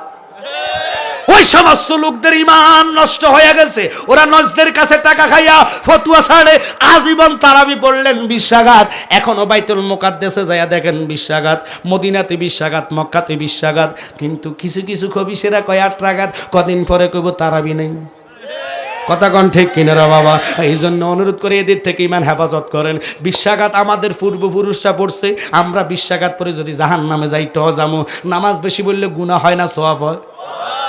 ওই সমস্ত লোকদের ঈমান নষ্ট হয়ে গেছে। ওরা নজদের কাছে টাকা খাইয়া ফতুয়া ছাড়ে আজীবন তারাবি পড়লেন 20 রাকাত। এখনো বাইতুল মুকাদ্দাসে যাইয়া দেখেন 20 রাকাত, মদিনাতে 20 রাকাত, মক্কাতে 20 রাকাত। কিন্তু কিছু কিছু খবিশেরা কয় 8 রাকাত, কদিন পরে কইব তারাবি নেই। কথা কন ঠিক কিনা রে বাবা? এই জন্য অনুরোধ করে এদের থেকে ইমান হেফাজত করেন। 20 রাকাত আমাদের পূর্বপুরুষরা পড়ছে, আমরা 20 রাকাত পরে যদি জাহান্নামে যাইতে যাবো। নামাজ বেশি বললে গুনাহ হয় না সওয়াব হয়?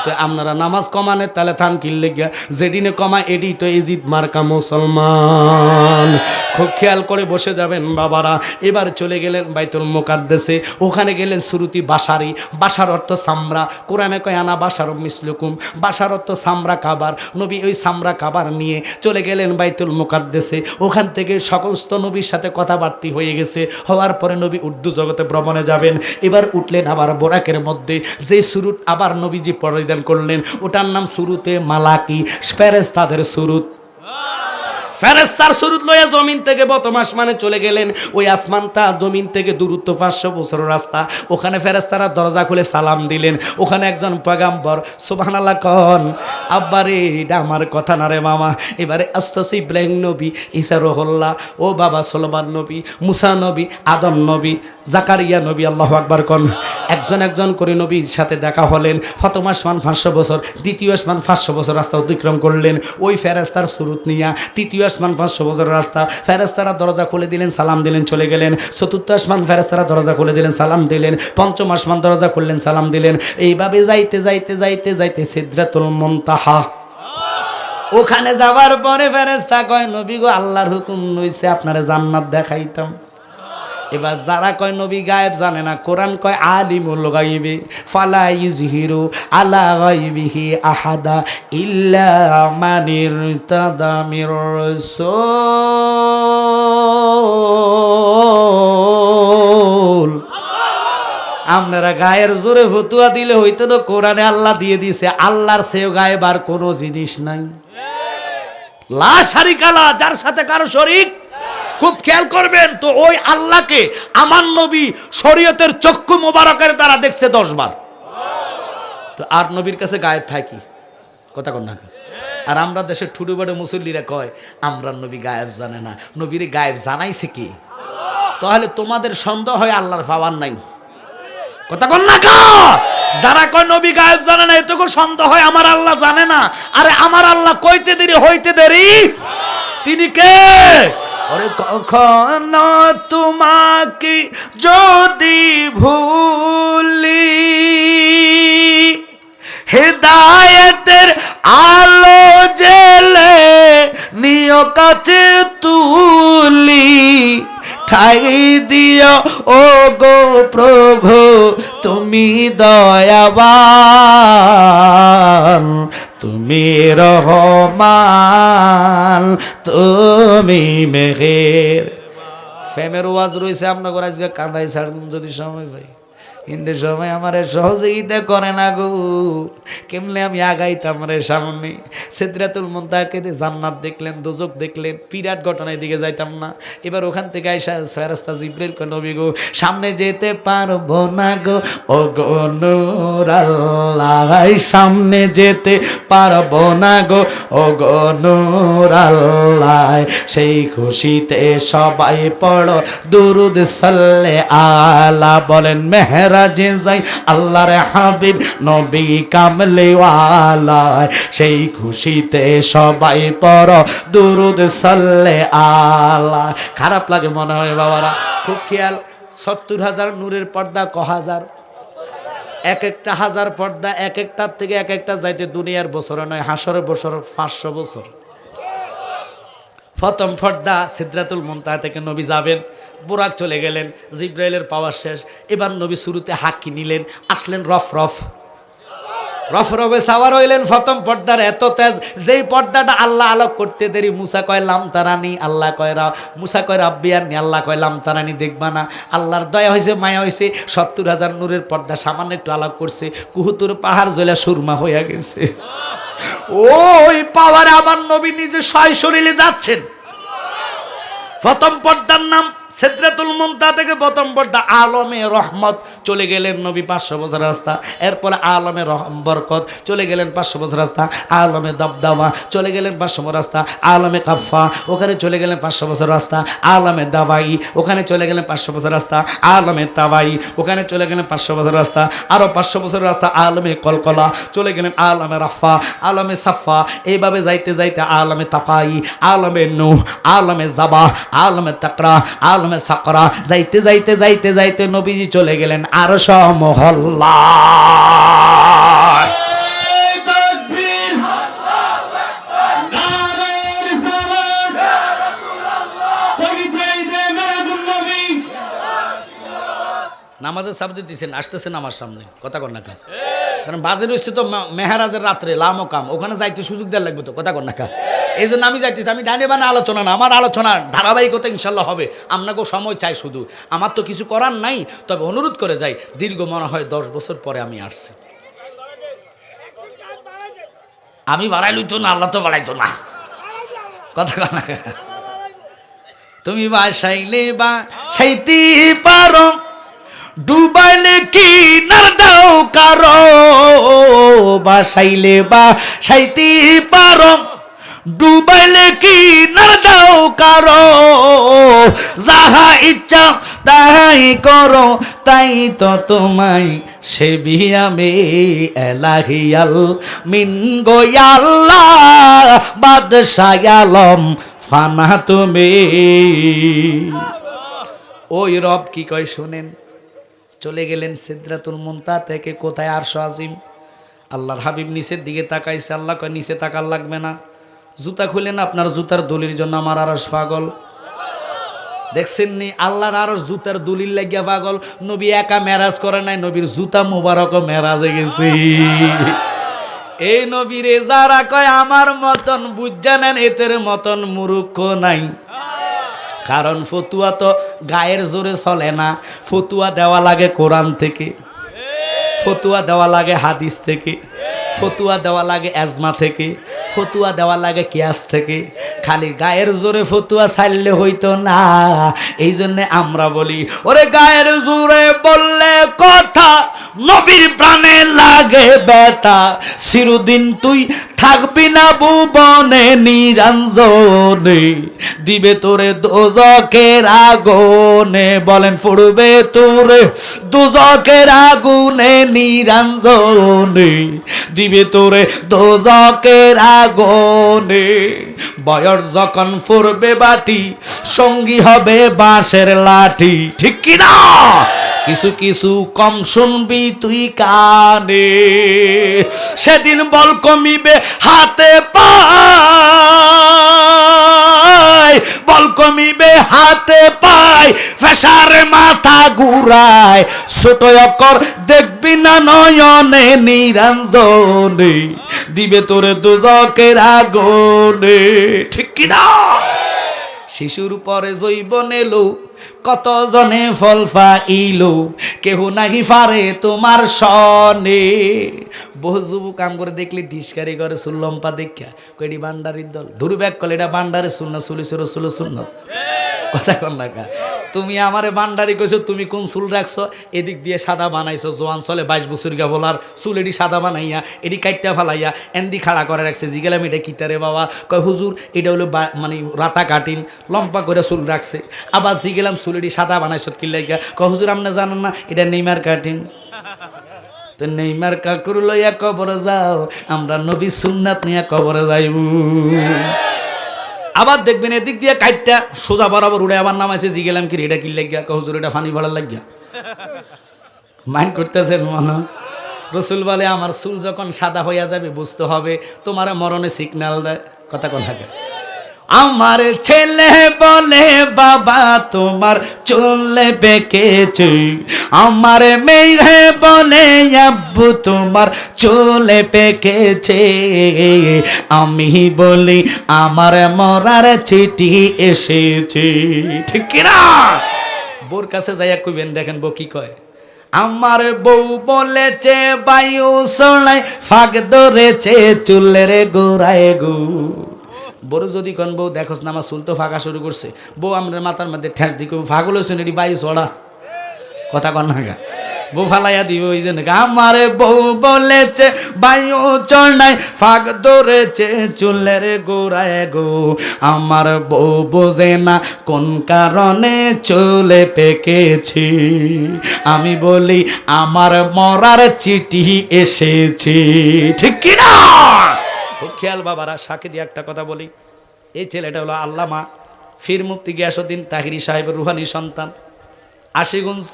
তো আপনারা নামাজ কমানে তাহলে থান কিনলে গিয়া যেদিনে কমা এডি তো এজিদ মার্কা মুসলমান। খুব খেয়াল করে বসে যাবেন বাবারা। এবার চলে গেলেন বাইতুল মুকাদ্দাসে। ওখানে গেলেন সুরুতি বাসারি, বাসার অর্থ সামরা। কোরআনে কয় আনা বাসার মিসলুকুম, বাসার অর্থ সামরা কাবার। নবী ওই সামরা কাবার নিয়ে চলে গেলেন বাইতুল মুকাদ্দাসে। ওখান থেকে সমস্ত নবীর সাথে কথাবার্তি হয়ে গেছে। হওয়ার পরে নবী উর্দু জগতে ভ্রমণে যাবেন। এবার উঠলেন আবার বোরাকের মধ্যে, যে সুরুত আবার নবীজি পরিধান করলেন, ওটার নাম সুরুতে মালাকি, ফেরেশতাদের সুরুত। ফেরেশতার সুরত লইয়া জমিন থেকে প্রথম আসমানে চলে গেলেন। ওই আসমানটা জমিন থেকে দূরত্ব 500 বছর রাস্তা। ওখানে ফেরেশতারা দরজা খুলে সালাম দিলেন। ওখানে একজন পয়গাম্বর, সুবহানাল্লাহ কন আব্বারে, এটা আমার কথা না রে মামা। এবারে আস্তে ইব্রাহিম নবী, ঈসা রুহুল্লাহ, ও বাবা সুলাইমান নবী, মুসা নবী, আদম নবী, জাকারিয়া নবী, আল্লাহু আকবার কন। একজন একজন করে নবীর সাথে দেখা হলেন। প্রথম আসমান 500 বছর, দ্বিতীয় আসমান 500 বছর রাস্তা অতিক্রম করলেন ওই ফেরেশতার সুরত নিয়া। তৃতীয় আসমান 500 বছর রাস্তা, ফেরেশতারা দরজা খুলে দিলেন, সালাম দিলেন, চলে গেলেন। চতুর্থ আসমান ফেরেশতারা দরজা খুলে দিলেন, সালাম দিলেন। পঞ্চম আসমান দরজা খুললেন, সালাম দিলেন। এইভাবে যাইতে যাইতে যাইতে যাইতে সিদরাতুল মুনতাহা, ওখানে যাওয়ার পরে ফেরেশতা কয় নবী গো, আল্লাহর হুকুম হইছে আপনারে জান্নাত দেখাইতাম। এবার যারা কয় নবী গায়েব জানে না, কোরআন কয় আলিমুল গায়বি ফালা ইযহিরু আলা গায়বিহি আহাদা ইল্লা মান ইরতাদা মির রাসূল। আপনারা গায়ের জোরে ফতুয়া দিলে হইতো না, কোরআনে আল্লাহ দিয়ে দিয়েছে আল্লাহর চেয়েও গায়েব আর কোনো জিনিস নাই। লা শারিকা লা, যার সাথে কারো শরীক। খুব খেয়াল করবেন তো, ওই আল্লাহকে আমার নবী শরীয়তের চক্ষু মোবারকের দ্বারা দেখছে 10 বার। তো আর নবীর কাছে গায়েব থাকি কথা কন না। আর আমরা দেশের ঠুডু বড় মুসল্লিরা কয় আমরা নবী গায়েব জানে না। নবীর গায়েব জানাইছে কি? তাহলে তোমাদের সন্দেহ হয় আল্লাহর পাওয়ার নাই কথা কন না। যারা কয় নবী গায়েব জানে না, এতটুকু সন্দেহ হয় আমার আল্লাহ জানে না। আরে আমার আল্লাহ কইতে দেরি হইতে দেরি, তিনি কে? ওরে কখনো তোমাকে যদি ভুলি, হেদায়েতের আলো জেলে নিয় কাছে তুলি, ঠাই দিও ও গো প্রভু তুমি দয়াবান, তুমি রহমান, তুমি মেহের। ফেমের ওয়াজ রয়েছে আপনার আজকে কাঁদাই ছাড়ুন যদি সময় পাই, কিন্তু সময় আমার সহযোগিতা করে না গো। কেমনে আমি আগাইতাম রে সামনে। সিদরাতুল মুনতাহাকে জান্নাত দেখলেন, দোজখ দেখলেন, বিরাট ঘটনার দিকে যাইতাম না। এবার ওখান থেকে আইসা ফেরেশতা জিবরিল কয় নবী গো, সামনে যেতে পারবো না গো, ও গো নূর আল্লাহ, সামনে যেতে পারবো না গো, ও গো নূর আল্লাহ। সেই খুশিতে সবাই পড়ো দুরুদ সাল্লে আলা, বলেন মেহরাজে যাই আল্লাহর হাবিব নবী কামলে ওয়ালা, সেই খুশিতে সবাই পড়ো দুরুদ সাল্লে আলা। খারাপ লাগে মনে হয় বাবারা, খুব খেয়াল। ৭০,০০০ নূরের পর্দা ক হাজার, এক একটা হাজার পর্দা, এক একটার থেকে এক একটা যাইতে দুনিয়ার বছরে নয়, হাসরের বছর 500 বছর। প্রথম পর্দা সিদরাতুল মুনতাহা থেকে নবী যাবেন, বুরাক চলে গেলেন, জিব্রাইলের পাওয়ার শেষ। এবার নবী শুরুতে হাক্কি নিলেন, আসলেন রফরফে সাওয়ার হইলেন। প্রথম পর্দার এত তেজ, যেই পর্দাটা আল্লাহ আলোক করতে দেরি, মুসা কয় লাম তারানি, আল্লাহ কয় মুসা কয় রাব্বি আরনি, আল্লাহ কয় লাম তারানি, দেখবা না। আল্লাহর দয়া হয়েছে, মায়া হয়েছে, ৭০,০০০ নূরের পর্দা সামান্য একটু আলোক করছে, কুহুতুর পাহাড় জ্বলা সুরমা হইয়া গেছে। ওই পাওয়ারে আমার নবী নিজে সশরীরে যাচ্ছেন। প্রথম পর্দার নাম সিদরাতুল মুনতাহা থেকে প্রথম পর্দা আলমে রহমত চলে গেলেন নবী 500 বছর রাস্তা। এরপরে আলমে বরকত চলে গেলেন 500 বছর রাস্তা। আলমে দবদবা চলে গেলেন 500 বছর রাস্তা। আলমে কাফা ওখানে চলে গেলেন 500 বছর রাস্তা। আলমে দাবাই ওখানে চলে গেলেন 500 বছর রাস্তা। আলমে তাবাই ওখানে চলে গেলেন 500 বছর রাস্তা। আরো 500 বছর রাস্তা আলমে কলকলা চলে গেলেন আলমে রাফা, আলমে সাফা। এইভাবে যাইতে যাইতে আলমে তাকাই, আলমে নূহ, আলমে জাবা, আলমে তাকরা, আলমে সাকরা, যাইতে যাইতে যাইতে যাইতে নবীজি চলে গেলেন আরশ মহল্লা। নামাজের সাবজেক্ট দিচ্ছেন, আসতেছেন আমার সামনে, কথা কর না, কারণ বাজে রয়েছে তো মেহরাজের রাত্রে লামো কাম, ওখানে যাইতে সুযোগ দেওয়ার লাগবে তো, কথা কর না। এই জন্য আমি যাইতেছি, আমি ডানে বানে আলোচনা না, আমার আলোচনা ধারাবাহিকতা ইনশাল্লাহ হবে। আপনাকেও সময় চাই, শুধু আমার তো কিছু করার নাই, তবে অনুরোধ করে যাই, দীর্ঘ মনে হয় 10 বছর পরে আমি আসছি। আমি বাড়াই লইতো না, আল্লাহ তো বাড়াইতো না, কথা কনা তুমি বাসাইলে বাসাইতে পারো ডুবাইলে কি নার দাও কারো বাসাইলে বাসাইতে পারো ডুবাইলে কি নার দাও কারো যাহা ইচ্ছা তাই করো তাই তো তোমায় সেবি আমি এলাহিয়াল মিন গোয়াল্লাহ বাদশাহ আলম ফানা তুমি। ওই রব কি কয় শুনেন, চলে গেলেন সিদরাতুল মুনতাহা থেকে কোথায় আরশ আজিম। আল্লাহর হাবিব নিচের দিকে তাকাইছে, আল্লাহ কয় নিচে তাকার লাগবে না, জুতা খুলেন, আপনার জুতার দলির জন্য আমার আরশ পাগল। দেখছেন নি আল্লাহর আরশ জুতার দলিল লাগিয়া পাগল। নবী একা মেরাজ করে নাই, নবীর জুতা মুবারক মেরাজে গেছে। এই নবীরে যারা কয় আমার মতন বুঝা নেন, এদের মতন মূর্খ নাই। কারণ ফতুয়া তো গায়ের জোরে চলে না, ফতুয়া দেওয়া লাগে কোরআন থেকে, ফতুয়া দেওয়া লাগে হাদিস থেকে, ফতুয়া দেওয়া লাগে এজমা থেকে, ফতুয়া দেওয়া লাগে কিয়াস থেকে। খালি গায়ের জোরে ফতুয়া ছাড়লে হইতো না। এই জন্যে আমরা বলি ওরে গায়ের জোরে বললে কথা নবীর প্রাণে লাগে ব্যথা। চিরদিন তুই থাকবি না ভুবনে নিরঞ্জনে, দিবে তোরে দোজকের আগুনে। বলেন ফুড়বে তোরে দোজকের আগুনে নিরঞ্জনে, দিবে তোরে দোজকের আগুনে। বয়স যখন ফুরবে বাটি, সঙ্গী হবে বাঁশের লাঠি। ঠিক কি না? কিছু কিছু কম শুনবি তুই কানে, সেদিন বল কমিবে হাতে পায়, বল কমিবে হাতে পায়, ফেসারে মাথা ঘুরায়। ছোট অক্ষর দেখবি না নয়নে নিরঞ্জনে, দিবে তোরে দোজকের আগুনে। ঠিক কি না? শিশুর পরে জৈবন এলো, কত জনে ফল পাইলো, কেহ নাহি পারে তোমার সনে। বহু যুবক কাম করে দেখলি ডিসকারি করে সুল্লম্পা দেখা কইডি বান্ডারির দল ধুরুব্যাক কলে এটা বান্ডারে সুন্নাত চলিছে রসুল সুন্নাত। কথা কন না কা, তুমি আমারে বান্ডারি কইছো, তুমি কোন চুল রাখছো, এদিক দিয়ে সাদা বানাইছো, জোয়ান চলে 22 বছর গা বলার চুল এডি সাদা বানাইয়া এডি কাইটটা ফালাইয়া এন্দি খাড়া করে রাখছে। জিগেলাম এটা কিতারে বাবা, কয় হুজুর এটা হলো মানে রাতা কাটিন লম্পা করে চুল রাখছে। আবার জিগেলাম চুল এডি সাদা বানাইছো কি লাগিয়া, কয় হুজুর আপনি জানেন না এটা নেইমার কাটিন। তো নেইমার কাকুর লইয়া কবরে যাও, আমরা নবী সুন্নাত নিয়ে কবরে যাইব। আবার দেখবেন এদিক দিয়ে কাইটটা সোজা বরাবর উড়ে আবার নামাইছে। জিগেলাম কি এটা কি লাগিয়া, হুজুর এটা ফানি ভাড়া লাগিয়া। মাইন্ড করতেছেন মনে রসুল বলে আমার চুল যখন সাদা হইয়া যাবে বুঝতে হবে তোমার মরণে সিগন্যাল দেয়। কথা কোন থাকে? আমার ছেলে বলে বাবা তোমার চুলে পেকেছে, আমার মেয়ে বলে আব্বু তোমার চুলে পেকেছে। আমি বলি আমার মরার চিঠি এসেছে। ঠিক না? বোর কাছে যাইয়া কইবেন, দেখেন বউ কি কয়। আমার বউ বলেছে বায়ু সোনায় ফাঁক ধরেছে চুলের গোড়ায় গো। বড় যদি কোন বউ দেখোস না আমার চুল তো ফাঁকা শুরু করছে, বউ আমরা মাথার মধ্যে ঠেস দিকে ফাগল শুনে বায়ু ছড়া। কথা কন না, বউ ফালাইয়া দিব ওই জন্য। আমার বউ বলেছে বায়ু চড়াই ফাঁক ধরেছে চুলের গোড়ায় গো। আমার বউ বোঝে না কোন কারণে চুলে পেকেছি। আমি বলি আমার মরার চিঠি এসেছে। ঠিক কিনা? খুব খেয়াল বাবারা। সাক্ষী দিয়ে একটা কথা বলি, এই ছেলেটা হলো আল্লামা ফির মুফতি গিয়াসউদ্দিন তাহিরি সাহেবের রুহানি সন্তান, আশিগঞ্জ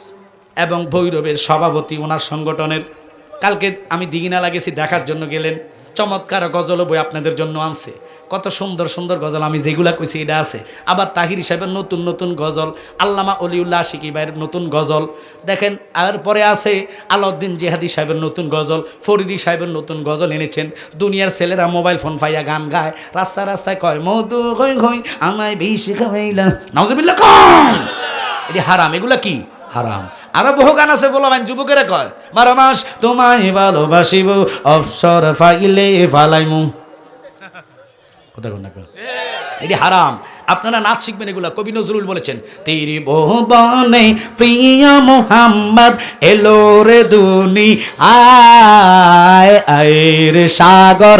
এবং ভৈরবের সভাপতি ওনার সংগঠনের। কালকে আমি দিঘিনালা গেছি দেখার জন্য, গেলেন চমৎকার গজল বই আপনাদের জন্য আনছে। কত সুন্দর সুন্দর গজল, আমি যেগুলা কইছি এটা আছে। আবার তাহিরি সাহেবের নতুন নতুন গজল, আল্লামা অলিউল্লাহ আশিকি ভাইয়ের নতুন গজল দেখেন। আর পরে আছে আলাউদ্দিন জিহাদি সাহেবের নতুন গজল, ফরিদি সাহেবের নতুন গজল এনেছেন। দুনিয়ার ছেলেরা মোবাইল ফোন পাইয়া গান গায়, রাস্তায় রাস্তায় কয় মধু হই হই আমায় বেশি খাওয়াইলা। নাউজুবিল্লাহ কম, এটি হারাম। এগুলা কি হারাম? আরো বহু গান আছে বলবেন, যুবকেরা কয় 12 মাস তোমায় ভালোবাসিব অবসর পাইলে ফালাইমু। কথা কোন না, এটি হারাম। আপনারা নাচ শিখবেন এগুলা। কবি নজরুল বলেছেন, তেরি ভুবনে প্রিয় মুহাম্মদ এলো রে দুনি আয় আয় রে সাগর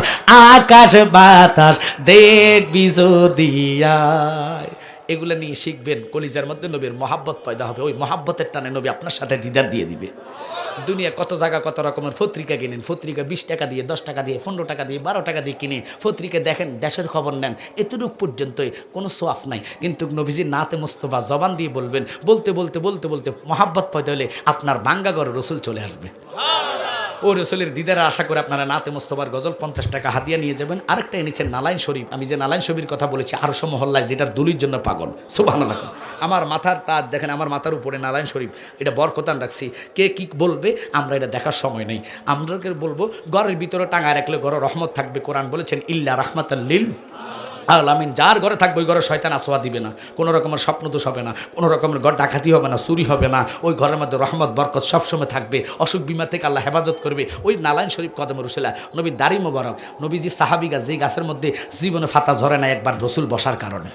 আকাশ বাতাস দেখবি যদি আয়। এগুলা নিয়ে শিখবেন, কলিজার মধ্যে নবীর মহাব্বত পয়দা হবে। ওই মহাব্বতের টানে নবী আপনার সাথে দিদার দিয়ে দিবে। দুনিয়া কত জায়গা কত রকমের পত্রিকা কিনেন, পত্রিকা 20 টাকা দিয়ে, 10 টাকা দিয়ে, 15 টাকা দিয়ে, 12 টাকা দিয়ে কিনে পত্রিকা দেখেন, দেশের খবর নেন, এতটুক পর্যন্তই, কোনো সোয়াফ নাই। কিন্তু নবীজির নাতে মোস্তফা জবান দিয়ে বলবেন, বলতে বলতে বলতে বলতে মহাব্বত পয়দা হলে আপনার ভাঙ্গা ঘরে রসুল চলে আসবে। ও রসুলের দিদারা আশা করে আপনারা নাতে মোস্তফার গজল 50 টাকা হাদিয়া নিয়ে যাবেন। আরেকটা এনেছেন নালাইন শরীফ। আমি যে নালাইন শরীফের কথা বলেছি, আরশো মহল্লায়, যেটার দুলির জন্য পাগল, সুবহানাল্লাহ। আমার মাথার তাজ দেখেন, আমার মাথার উপরে নালাইন শরীফ, এটা বরকতান রাখছি। কে কি বলবে আমরা এটা দেখার সময় নেই। আমাদেরকে বলবো ঘরের ভিতরে টাঙায় রাখলে ঘরে রহমত থাকবে। কোরআন বলেছেন ইল্লা রাহমাতাল লিল আলামিন। যার ঘরে থাকবে ওই ঘরে শয়তান আসোয়া দিবে না, কোনো রকমের স্বপ্নদোষ হবে না, কোনো রকমের ঘর ডাকাতি হবে না, চুরি হবে না। ওই ঘরের মধ্যে রহমত বরকত সবসময় থাকবে, অসুখ বিমা থেকে আল্লাহ হেফাজত করবে। ওই নালাইন শরীফ কদমে রসুলা, নবীর দাড়ি মোবারক, নবীজি সাহাবী গাছ, যেই গাছের মধ্যে জীবনে ফাতা ঝরে না একবার রসুল বসার কারণে,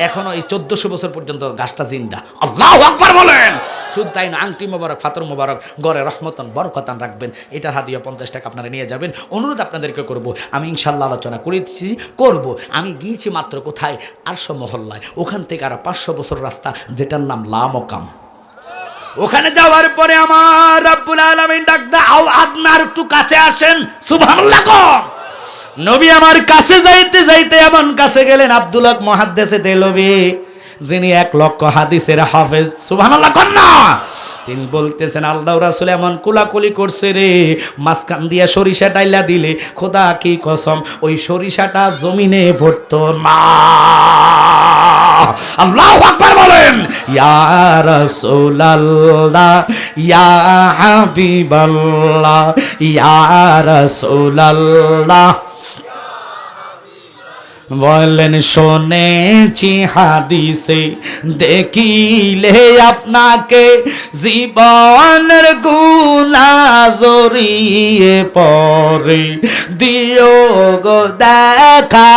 এখনো এই 1400 বছর পর্যন্ত গাছটা জিন্দা। আল্লাহু আকবার বলেন। শুধু তাই না, আংটি মোবারক, ফাতর মোবারক, গড়ে রহমতন বরকতান রাখবেন। এটার হাদিয়া 50 টাকা আপনারা নিয়ে যাবেন। অনুরোধ আপনাদেরকে করব, আমি ইনশাল্লাহ আলোচনা করেছি করব। আমি গিয়েছি মাত্র কোথায়, আরশো মহল্লায়। ওখান থেকে আর 500 বছর রাস্তা, যেটার নাম লামকাম। ওখানে যাওয়ার পরে আমার রাব্বুল আলামিন ডাক দাও, আদনার একটু কাছে আসেন, সুবহানাল্লাহ কর। নবী আমার কাছে যাইতে যাইতে এমন কাছে গেলেন, আব্দুল্লাহ মুহাদ্দিসে দেলবি, যিনি 1 লক্ষ হাদিসের হাফেজ, সুবহানাল্লাহ কর না। তিনি বলতেছেন আল্লাহ রাসূল এমন কুলাকুলি করছে রে, মাঝখান দিয়ে সরিষা ডাইলা দিলে খোদা কি কসম ওই সরিষাটা জমিনে পড়তো না। আল্লাহু আকবার বলেন। ইয়া রাসূলুল্লাহ ইয়া হাবিবাল্লাহ ইয়া রাসূলুল্লাহ বলেন, শুনেছি হাদিসে দেখিলে আপনাকে জীবনের গুনাহ জড়িয়ে পড়ে, দিও গো দেখা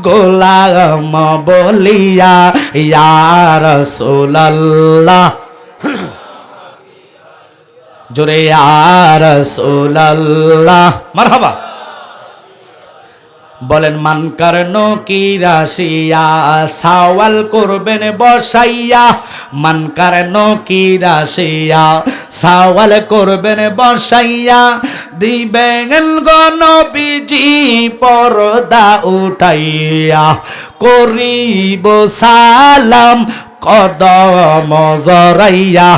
গোলাম বলিয়া ইয়া রাসূলুল্লাহ, জোরে ইয়া রাসূলুল্লাহ, মারহাবা বলেন। মান কারনো কি রাশিয়া সওয়াল করবেন বসাইয়া, মান কারনো কি রাশিয়া সওয়াল করবেন বসাইয়া, দিবেন গো নবীজি পর্দা উঠাইয়া, করিব সালাম কদম জড়াইয়া,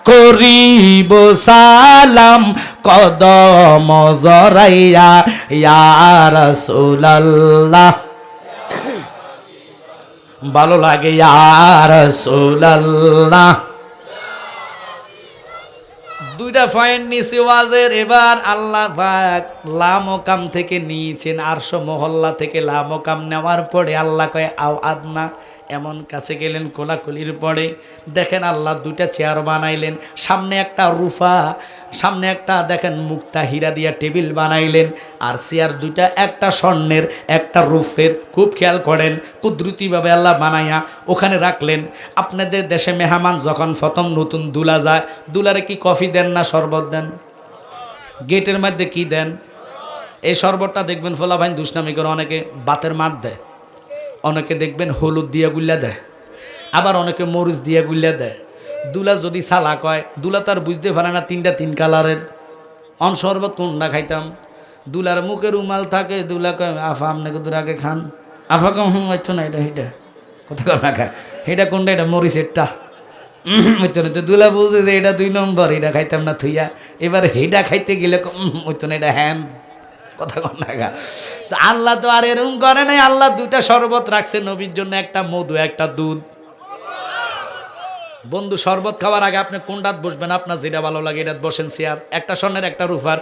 করিব সালাম কদম জড়াইয়া ইয়া রাসূলুল্লাহ, ভালো লাগে ইয়া রাসূলুল্লাহ। দুইটা পয়েন্ট নিচে ওয়াজের। এবার আল্লাহ পাক লামকাম থেকে নিয়েছেন, আরশো মহল্লা থেকে লামকাম নেওয়ার পরে আল্লাহ কয় আও আদনা, এমন কাছে গেলেন কোলাকুলির পরে দেখেন আল্লাহ 2টা চেয়ার বানাইলেন, সামনে একটা রুফা, সামনে একটা দেখেন মুক্তা হীরা দিয়া টেবিল বানাইলেন, আর চেয়ার 2টা, একটা স্বর্ণের একটা রূপের। খুব খেয়াল করেন, কুদরতিভাবে আল্লাহ বানাইয়া ওখানে রাখলেন। আপনাদের দেশে মেহমান যখন প্রথম নতুন দুলা যায়, দুলারে কি কফি দেন না শরবত দেন? গেটের মধ্যে কি দেন? এই শরবতটা দেখবেন ফোলা ভাই দুষ্টামি করে অনেকে বাতের মার দেয়, অনেকে দেখবেন হলুদ দিয়া গুল্লা দেয়, আবার অনেকে মরিচ দিয়া গুল্লা দেয়। দুলা যদি সালাক হয়, দুলা তার বুঝতে পারে না 3টা 3 কালারের। অন শরবত কোনটা খাইতাম? দুলার মুখে রুমাল থাকে, দুলা কয় আফা আপনাকে দুরাকে খান, আফা কম হচ্ছে না, এটা এটা কথা কম না খায়, এটা কোনটা? এটা মরিচেরটা হইতো না। তো দুলা বুঝে যে এটা 2 নম্বর, এটা খাইতাম না থুইয়া। এবার হেডা খাইতে গেলে হইতো না, এটা হ্যান, কথা কম না খা। তো আল্লাহ তো আর এরকম করে নাই, আল্লাহ 2টা শরবত রাখছে নবীর জন্য, একটা মধু একটা দুধ। বন্ধু শরবত খাওয়ার আগে আপনি কোনটাত বসবেন, আপনার যেটা ভালো লাগে এটাত বসেন চেয়ার, একটা স্বর্ণের একটা রূপার।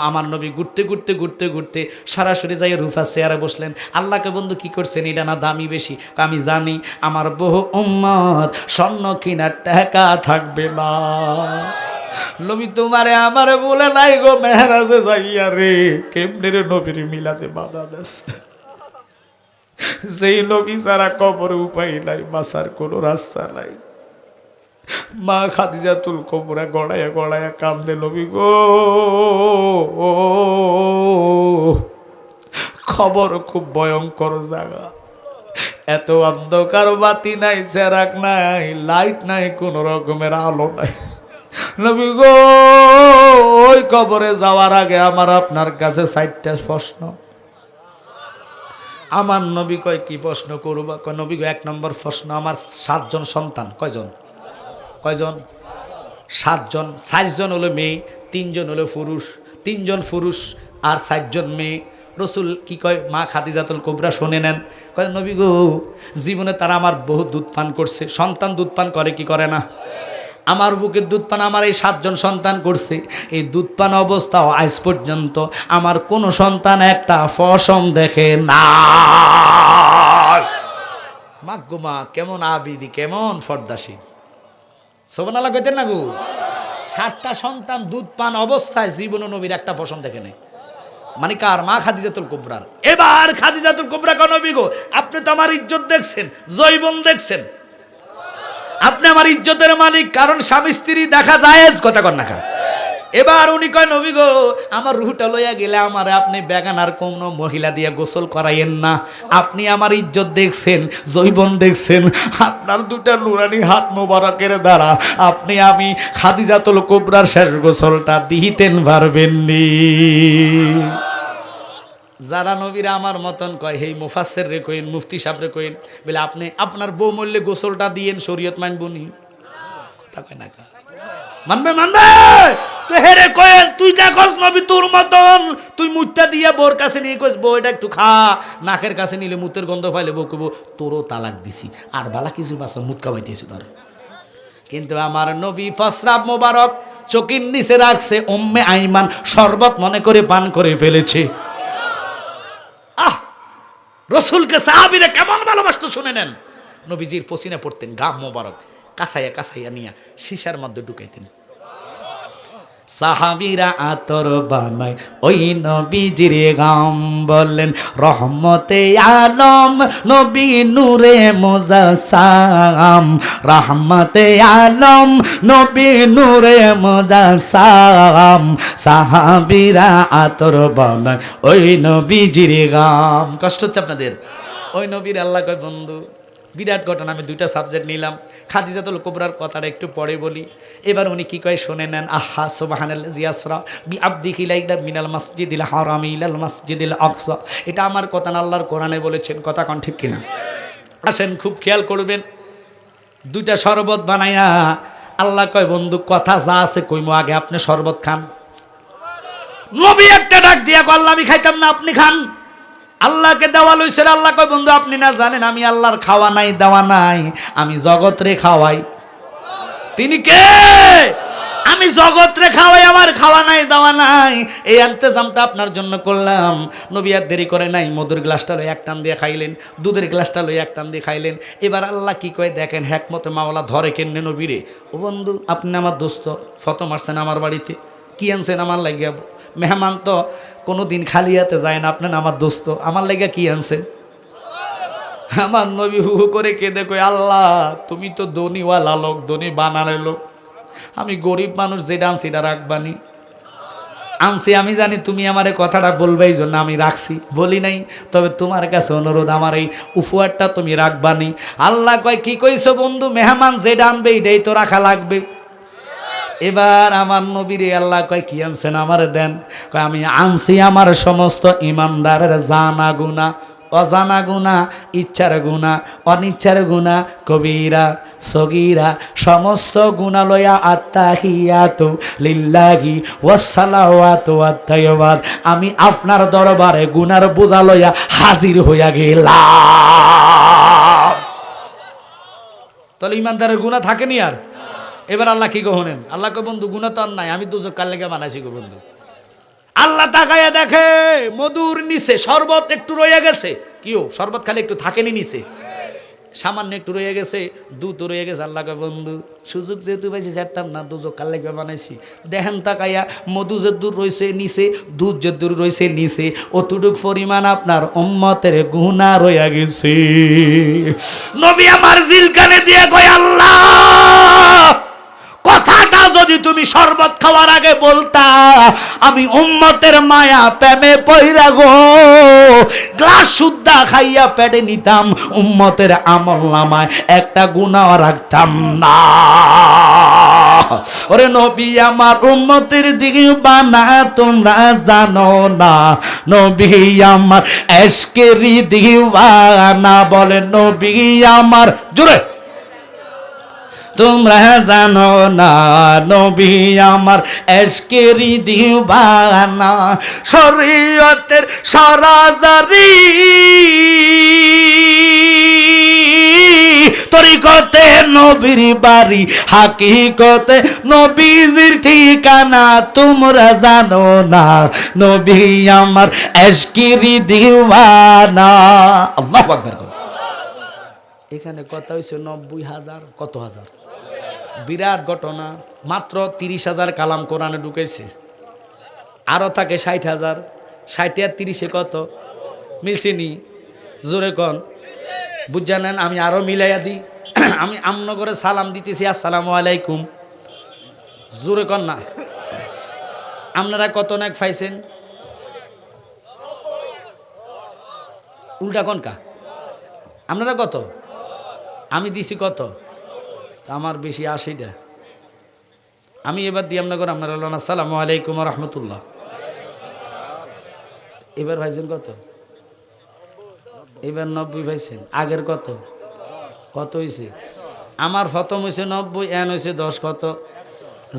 আমার নবী ঘুরতে ঘুরতে ঘুরতে ঘুরতে সরাসরি যাই রূপার চেয়ারে বসলেন। আল্লাহকে বন্ধু কি করছেন, এটা না দামি বেশি? আমি জানি আমার বহু উম্মত স্বর্ণ কিনার টাকা থাকবে না। নবী তোমারে আমারে বলে নাই গো মেহরাজে যাইয়া রে, কেমনে রে নবীর মিলাতে বাধা দেশ। সেই নবী ছাড়া কবরে উপায় নাই, বাঁচার কোনো রাস্তা নাই। মা খাদিজাতুল কুবরা গড়াইয়া গড়াইয়া কান্দে, নবী গো খবর খুব ভয়ঙ্কর জায়গা, এত অন্ধকার, বাতি নাই, চেরাক নাই, লাইট নাই, কোন রকমের আলো নাই। নবী গো ওই কবরে যাওয়ার আগে আমার আপনার কাছে 4টা প্রশ্ন। আমার নবী কয় কি প্রশ্ন করবা? কয় নবী গো 1 নম্বর প্রশ্ন, আমার 7 জন সন্তান। কয়জন? 7 জন। 4 জন হলো মেয়ে, 3 জন হলো পুরুষ, 3 জন পুরুষ আর 4 জন মেয়ে। রসুল কি কয়? মা খাদিজাতুল কুবরা শুনে নেন, কয় নবী গো জীবনে তারা আমার বহু দুধ পান করছে। সন্তান দুধ পান করে কি করে না? আমার বুকের দুধ পান আমার এই 7 জন সন্তান করছে। এই দুধ পান অবস্থাও আজ পর্যন্ত আমার কোনো সন্তান একটা ফসম দেখে না। মা গো মা, কেমন আবিদি, কেমন ফর্দাসী, সুবহানাল্লাহ কইতেন না গো? 7টা সন্তান দুধ পান অবস্থায় জীবনে নবীর একটা ফসম দেখে নেই। মানে কার? মা খাদিজাতুল কুবরার। এবার খাদিজাতুল কুবরা কয় নবী গো আপনি তো আমার ইজ্জত দেখছেন, যৌবন দেখছেন, আপনি আমার ইজ্জতের মালিক, কারণ স্বামী স্ত্রী দেখা জায়েজ, কথা কর না কা? এবার উনি কয় নবী গো আমার রুহটা লইয়া গেলে আমার আপনি বেগানার কোন মহিলা দিয়ে গোসল করাইয়েন না, আপনি আমার ইজ্জত দেখছেন, যৌবন দেখছেন, আপনার 2টা নুরানি হাত মোবারকের দ্বারা আপনি আমি খাদিজাতুল কুবরার শেষ গোসলটা দিতেন পারবেননি। যারা নবীরা আমার মতন কয়, হেই মুফাসসির রে কইন, মুফতি সাহেব রে কইন, বলে আপনি আপনার বউ মরলে গোসলটা দিয়েন, শরীয়ত মানবনি, কথা কয় না কা? মানবে তো হেরে কয়েন, তুই দেখস নবী তোর মতন, তুই মুত্তা দিয়ে বোর কাছে নিয়ে কইস বউ এটা একটু খা, নাকের কাছে নিলে মুতের গন্ধ পাইলে বউ কইব তোরও তালাক দিছি, আর বালা কিছু বাসা মুত খাওয়াইতেছি তোর। কিন্তু আমার নবী ফসরাব মোবারক চকির নিচে রাখছে, উম্মে আইমান শরবত মনে করে পান করে ফেলেছে। রসুলকে সাহাবীরা কেমন ভালোবাসতো শুনে নেন। নবীজির পসিনা পড়তেন, গাম মোবারক কাছাইয়া কাছাইয়া নিয়া শিশার মধ্যে ঢুকাইতেন। সাহাবীরা আতর বানায় ওই নবীজির গাম, বললেন রহমতে আলম নবী নূরে মুজাসসাম, রহমতে আলম নবী নূরে মুজাসসাম, সাহাবীরা আতর বানায় ওই নবীজির গাম। কষ্ট হচ্ছে আপনাদের? ওই নবীর আল্লাহ কয় বন্ধু বিরাট ঘটনা। আমি 2টা সাবজেক্ট নিলাম, খাদিজাতুল কুবরার কথাটা একটু পরে বলি। এবার উনি কি কয় শুনে নেন। আহা সুবহানাল্লাযী আসরা বিআবদিহি লাইলাম মিনাল মাসজিদিল হারামি ইলাল মাসজিদিল আকসা। এটা আমার কথা না, আল্লাহর কোরআনে বলেছেন, কথা কোন ঠিক কিনা? আসেন খুব খেয়াল করবেন। 2টা শরবত বানায়া আল্লাহ কয় বন্ধু কথা যা আছে কইমো, আগে আপনি শরবত খান। নবী একটা ডাক দিয়া কয় আল্লাহ আমি খাইতাম না, আপনি খান। আল্লাহকে দেওয়া লইছে, আল্লাহ কয় বন্ধু আপনি না জানেন আমি আল্লাহর খাওয়া নাই দেওয়া নাই, আমি জগৎ রে খাওয়াই। তিনি কে? আমি জগৎ রে খাওয়াই, আমার খাওয়া নাই দেওয়া নাই। এই ইন্তজামটা আপনার জন্য করলাম। নবী আর দেরি করে নাই, মধুর গ্লাসটা লই এক টান দিয়ে খাইলেন, দুধের গ্লাসটা লই এক টান দিয়ে খাইলেন। এবার আল্লাহ কি কয় দেখেন, হেকমতে মাওলা ধরে কেনে নবীরে, ও বন্ধু আপনি আমার দোস্ত, ফতম আসছেন আমার বাড়িতে, কি আনছেন আমার লাগিয়া? মেহমান তো কোনো দিন খালি হাতে যায় না, আপনার আমার দোস্ত, আমার লাগিয়া কি আনছেন? আমার নবী হু হু করে কেঁদে কই আল্লাহ তুমি তো ধনীওয়ালা লোক, ধনী বানালে লোক, আমি গরিব মানুষ, যেটা আনছি এটা রাখবানি। আনছি আমি জানি তুমি আমার এই কথাটা বলবে, এই জন্য আমি রাখছি, বলি নাই। তবে তোমার কাছে অনুরোধ, আমার এই উপহারটা তুমি রাখবানি। আল্লাহ কয় কি কইছো বন্ধু, মেহমান যেটা আনবে এটাই তো রাখা লাগবে। এবার আমার নবীরে আল্লাহ কয় কি আনছেন আমার দেন? কয় আমি আনছি আমার সমস্ত ইমানদারের জানা গুনাহ, অজানা গুনাহ, ইচ্ছার গুনাহ, অনিচ্ছার গুনাহ, কবিরা সগীরা সমস্ত গুনাহ লইয়া আত্তাহিয়াতু লিল্লাহি ওয়াসসালাওয়াতু ওয়াত-তাইয়্যিবাত, আমি আপনার দরবারে গুনার বোঝা লইয়া হাজির হইয়া গেলাম। তাহলে ইমানদারের গুনাহ থাকেনি আর? এবার আল্লাহ কি কহনেন? আল্লাহ কয় বন্ধু গুনাহ তো আর নাই, আমি দুজক কার লেগে বানাইছি গো বন্ধু। আল্লাহ তাকায়া দেখে মধুর নিচে শরবত একটু রয়ে গেছে। কিও শরবত খালি একটু থাকেনি নিচে, সামান্য একটু রয়ে গেছে, দুধ রয়ে গেছে। আল্লাহ কয় বন্ধু সুযোগ যেহেতু পাইছি ছাড়তাম না, দুজো কালে বানাইছি। দেখেন তাকাইয়া মধু যে দূর রয়েছে নিচে, দুধ যে দূর রয়েছে নিচে, অতটুক পরিমাণ আপনার উম্মতের গুনাহ রয়ে গেছে। নবী আমার জিল কানে দিয়ে কয় আল্লাহ, কথাটা যদি তুমি শরবত খাওয়ার আগে বলতা, আমি উম্মতের মায়া প্রেমে পইরা গো গ্লাস সুদ্ধা খাইয়া পেটে নিতাম, উম্মতের আমল নামায় একটা গুনাহ রাখতাম না। ওরে নবী আমার উম্মতের দিকে বানা তোমরা জানো না, নবী আমার এশকেরি দিওয়ানা, বলে নবী আমার জোরে তোমরা জানো না, নবী আমার এশকেরি দিওয়ানা, শরীয়তের সরাসরি তরিকতে নবীর বাড়ি, হাকিকতে নবীজির ঠিকানা তোমরা জানো না, নবী আমার এশকেরি দিওয়ানা। আল্লাহু আকবার। এখানে কথা হইছে 90,000, কত হাজার, বিরাট ঘটনা। মাত্র 30,000 কালাম কোরআনে ঢুকেছে, আরো থাকে 60,000। 60 আর 30 কত মিলছিনি? জোরে কন, বুঝা নেন। আমি আরো মিলাইয়া দিই। আমি আমনগরে সালাম দিতেছি, আসসালামু আলাইকুম। জোরে কন না। আপনারা কত নাক পাইছেন? উল্টা কন কা, আপনারা কত? আমি দিছি কত? আমার বেশি 80টা। আমি এবার দিই আপনার আপনার আসসালামু আলাইকুম রহমতুল্লাহ। এবার ভাইছেন কত? এবার 90 ভাইছেন। আগের কত? কত হয়েছে? আমার প্রথম হয়েছে 90, এন হয়েছে 10। কত?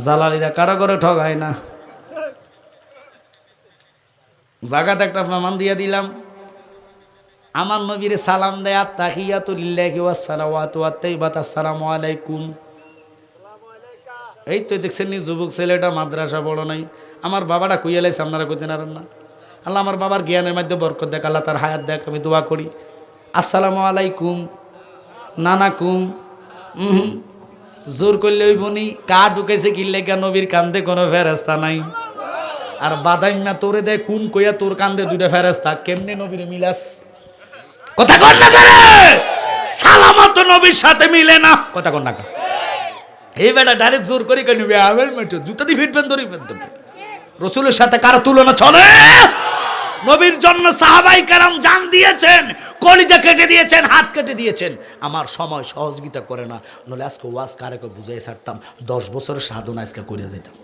জালালিরা কারো করে ঠগায় না। জাগাতে একটা প্রমাণ দিয়ে দিলাম। আমার নবীর সালাম দেয় আত্তাহিয়াতু লিল্লাহি ওয়াস সালাওয়াতু ওয়াত তাইয়্যিবাত, আসসালামু আলাইকুম। এই তো দেখছেন নি যুবক ছেলেটা মাদ্রাসা পড়ো নাই, আমার বাবাটা কইয়া লাইছে, আপনারা কইতে নারেন না। আল্লাহ আমার বাবার জ্ঞানের মধ্যে বরকত দেখ, আল্লাহ তার হায়াত দেখ। আমি দোয়া করি আসসালামু আলাইকুম নানাকুম। জোর করলে ওই বনি কা ঢুকেছে কিনলে কেন? নবীর কান্দে কোনো ফেরেস্তা নাই। আর বাদাইমা তোরে দেয় কোন কইয়া তোর কান্দে দুইটা ফেরেস্তা, কেমনে নবীরে মিলাস? কথা কর না করে, সালামত নবীর সাথে মিলে না। কথা কর না কা, এই বেটা ডাইরেক্ট জোর করে কেন নিবে? আমার মেটো জুতা দিয়ে ফিটবেন ধরিবেন। রসুলের সাথে কারো তুলনা চলে? নবীর জন্য সাহাবাই কেরাম জান দিয়েছেন, কলিজা কেটে দিয়েছেন, হাত কেটে দিয়েছেন। আমার সময় সহযোগিতা করে না, নলে আজকে ওয়াজ কারেকে বুঝাই ছাড়তাম, 10 বছরের সাধনা আজকে করে যেতাম।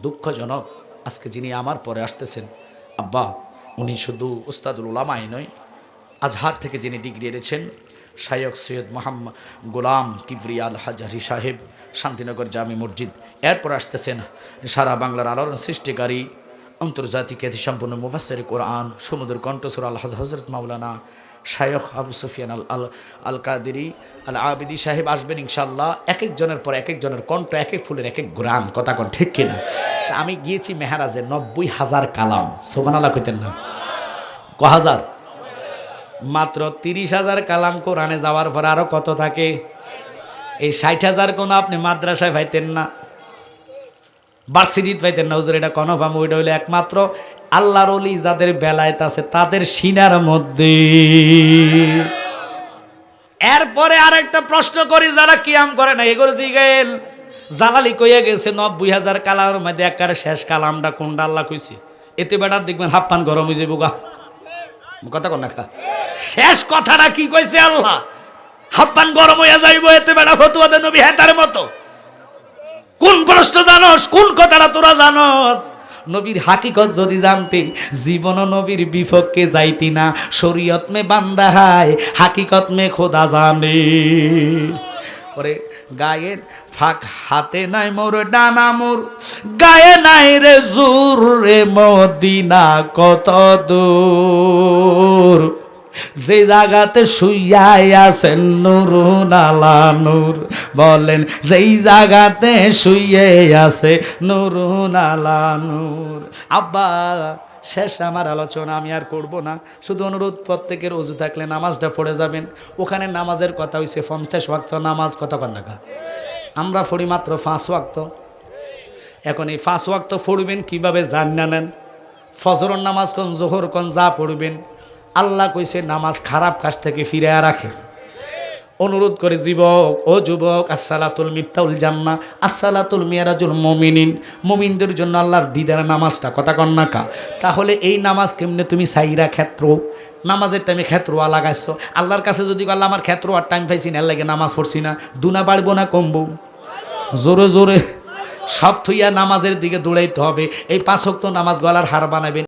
দুঃখজনক, আজকে যিনি আমার পরে আসতেছেন আব্বা, উনি শুধু উস্তাদুল উলামাই নয়, আজহার থেকে যিনি ডিগ্রি এনেছেন শায়খ সৈয়দ মোহাম্মদ গোলাম কিবরিয়া আল হাজারি সাহেব, শান্তিনগর জামি মসজিদ। এরপর আসতেছেন সারা বাংলার আলোড়ন সৃষ্টিকারী, আন্তর্জাতিক খ্যাতিসম্পন্ন মুফাসসির কোরআন, সমুদ্র কণ্ঠস্বর আল হযরত মাওলানা শায়খ আবু সুফিয়ান আল কাদেরী আল আবিদি সাহেব আসবেন ইনশাআল্লাহ। এক একজনের পর এক একজনের কণ্ঠ, এক এক ফুলের এক এক গ্রাম। কথা কোন ঠিক কিনা? আমি গিয়েছি মেহরাজে, 90,000 কালাম। সুবহানাল্লাহ কইতেন না? ক হাজার? মাত্র 30,000 কালাম কোরআনে যাওয়ার পর আরো কত থাকে? এই 60,000 কোন আপনি মাদ্রাসায় পাইতেন না, ভার্সিটিতে পাইতেন না। হুজুর এটা কনফার্ম, ওইটা হইলো একমাত্র আল্লাহর ওলি যাদের বেলায়েত আছে তাদের সিনার মধ্যে। এরপরে আরেকটা প্রশ্ন করি, যারা কিয়াম করে না এগুলো জিগাইল। জালালি কইয়া গেছে 90,000 কালামের মধ্যে একেবারে শেষ কালামটা কোনটা আল্লাহ কইছে? এতে বেটার দেখবেন হাপ্পান গরম হয়ে যাবো গা। কথা কন না খা, শেষ কথাটা কি কইছে আল্লাহ? হাপ্পান গরম হইয়া যাইব, এতে বেটা ফতুয়া দেন নবী হেতার মতো। কোন প্রশ্ন জানোস? কোন কথাটা তোরা জানোস? নবীর হাকিকত যদি জানতে জীবন নবীর বিপক্ষে যাইতি না। শরীয়ত মে বান্দা হায়, হাকিকত মে খোদা জানে। ওরে গায়ের ফাঁক হাতে নাই মোর ডানা, মোর গায়ে নাই রে জোর রে মদিনা কত দূর। যে জায়গাতে শুইয়াই আছেন নুরুন আলা নূর, বলেন যেই জায়গাতে শুইয়ে আছে নুরুন আলা নূর। আব্বা শেষ আমার আলোচনা, আমি আর করব না। শুধু অনুরোধ, প্রত্যেকের ওযু থাকলে নামাজটা পড়ে যাবেন। ওখানে নামাজের কথা হইছে 50 ওয়াক্ত নামাজ, কত কন্যা? আমরা পড়ি মাত্র 5 ওয়াক্ত। এখন এই 5 ওয়াক্ত পড়বেন কিভাবে জানা নেন। ফজরের নামাজ কোন, জোহর কোন, যা পড়বেন, আল্লাহ কইছে নামাজ খারাপ কাজ থেকে ফিরে রাখে। অনুরোধ করে যুবক, ও যুবক, আসসালাতুল মিফতাহুল জান্নাহ, আসসালাতুল মিরাজুল মুমিনিন, মুমিনদের জন্য আল্লাহর দিদার নামাজটা, কথা কন্যা কা। তাহলে এই নামাজ কেমনে তুমি সাইরা ক্ষেত্র, নামাজের টাইমে ক্ষেত্রওয়া লাগাইছো। আল্লাহর কাছে যদি আল্লাহ আমার ক্ষেত্র আর টাইম পাইছি না, লাগে নামাজ পড়ছি না, দুনা বাড়বো না কমবো? জোরে জোরে সব থইয়া নামাজের দিকে দৌড়াইতে হবে। এই 5 ওয়াক্ত নামাজ গলার হার বানাবেন।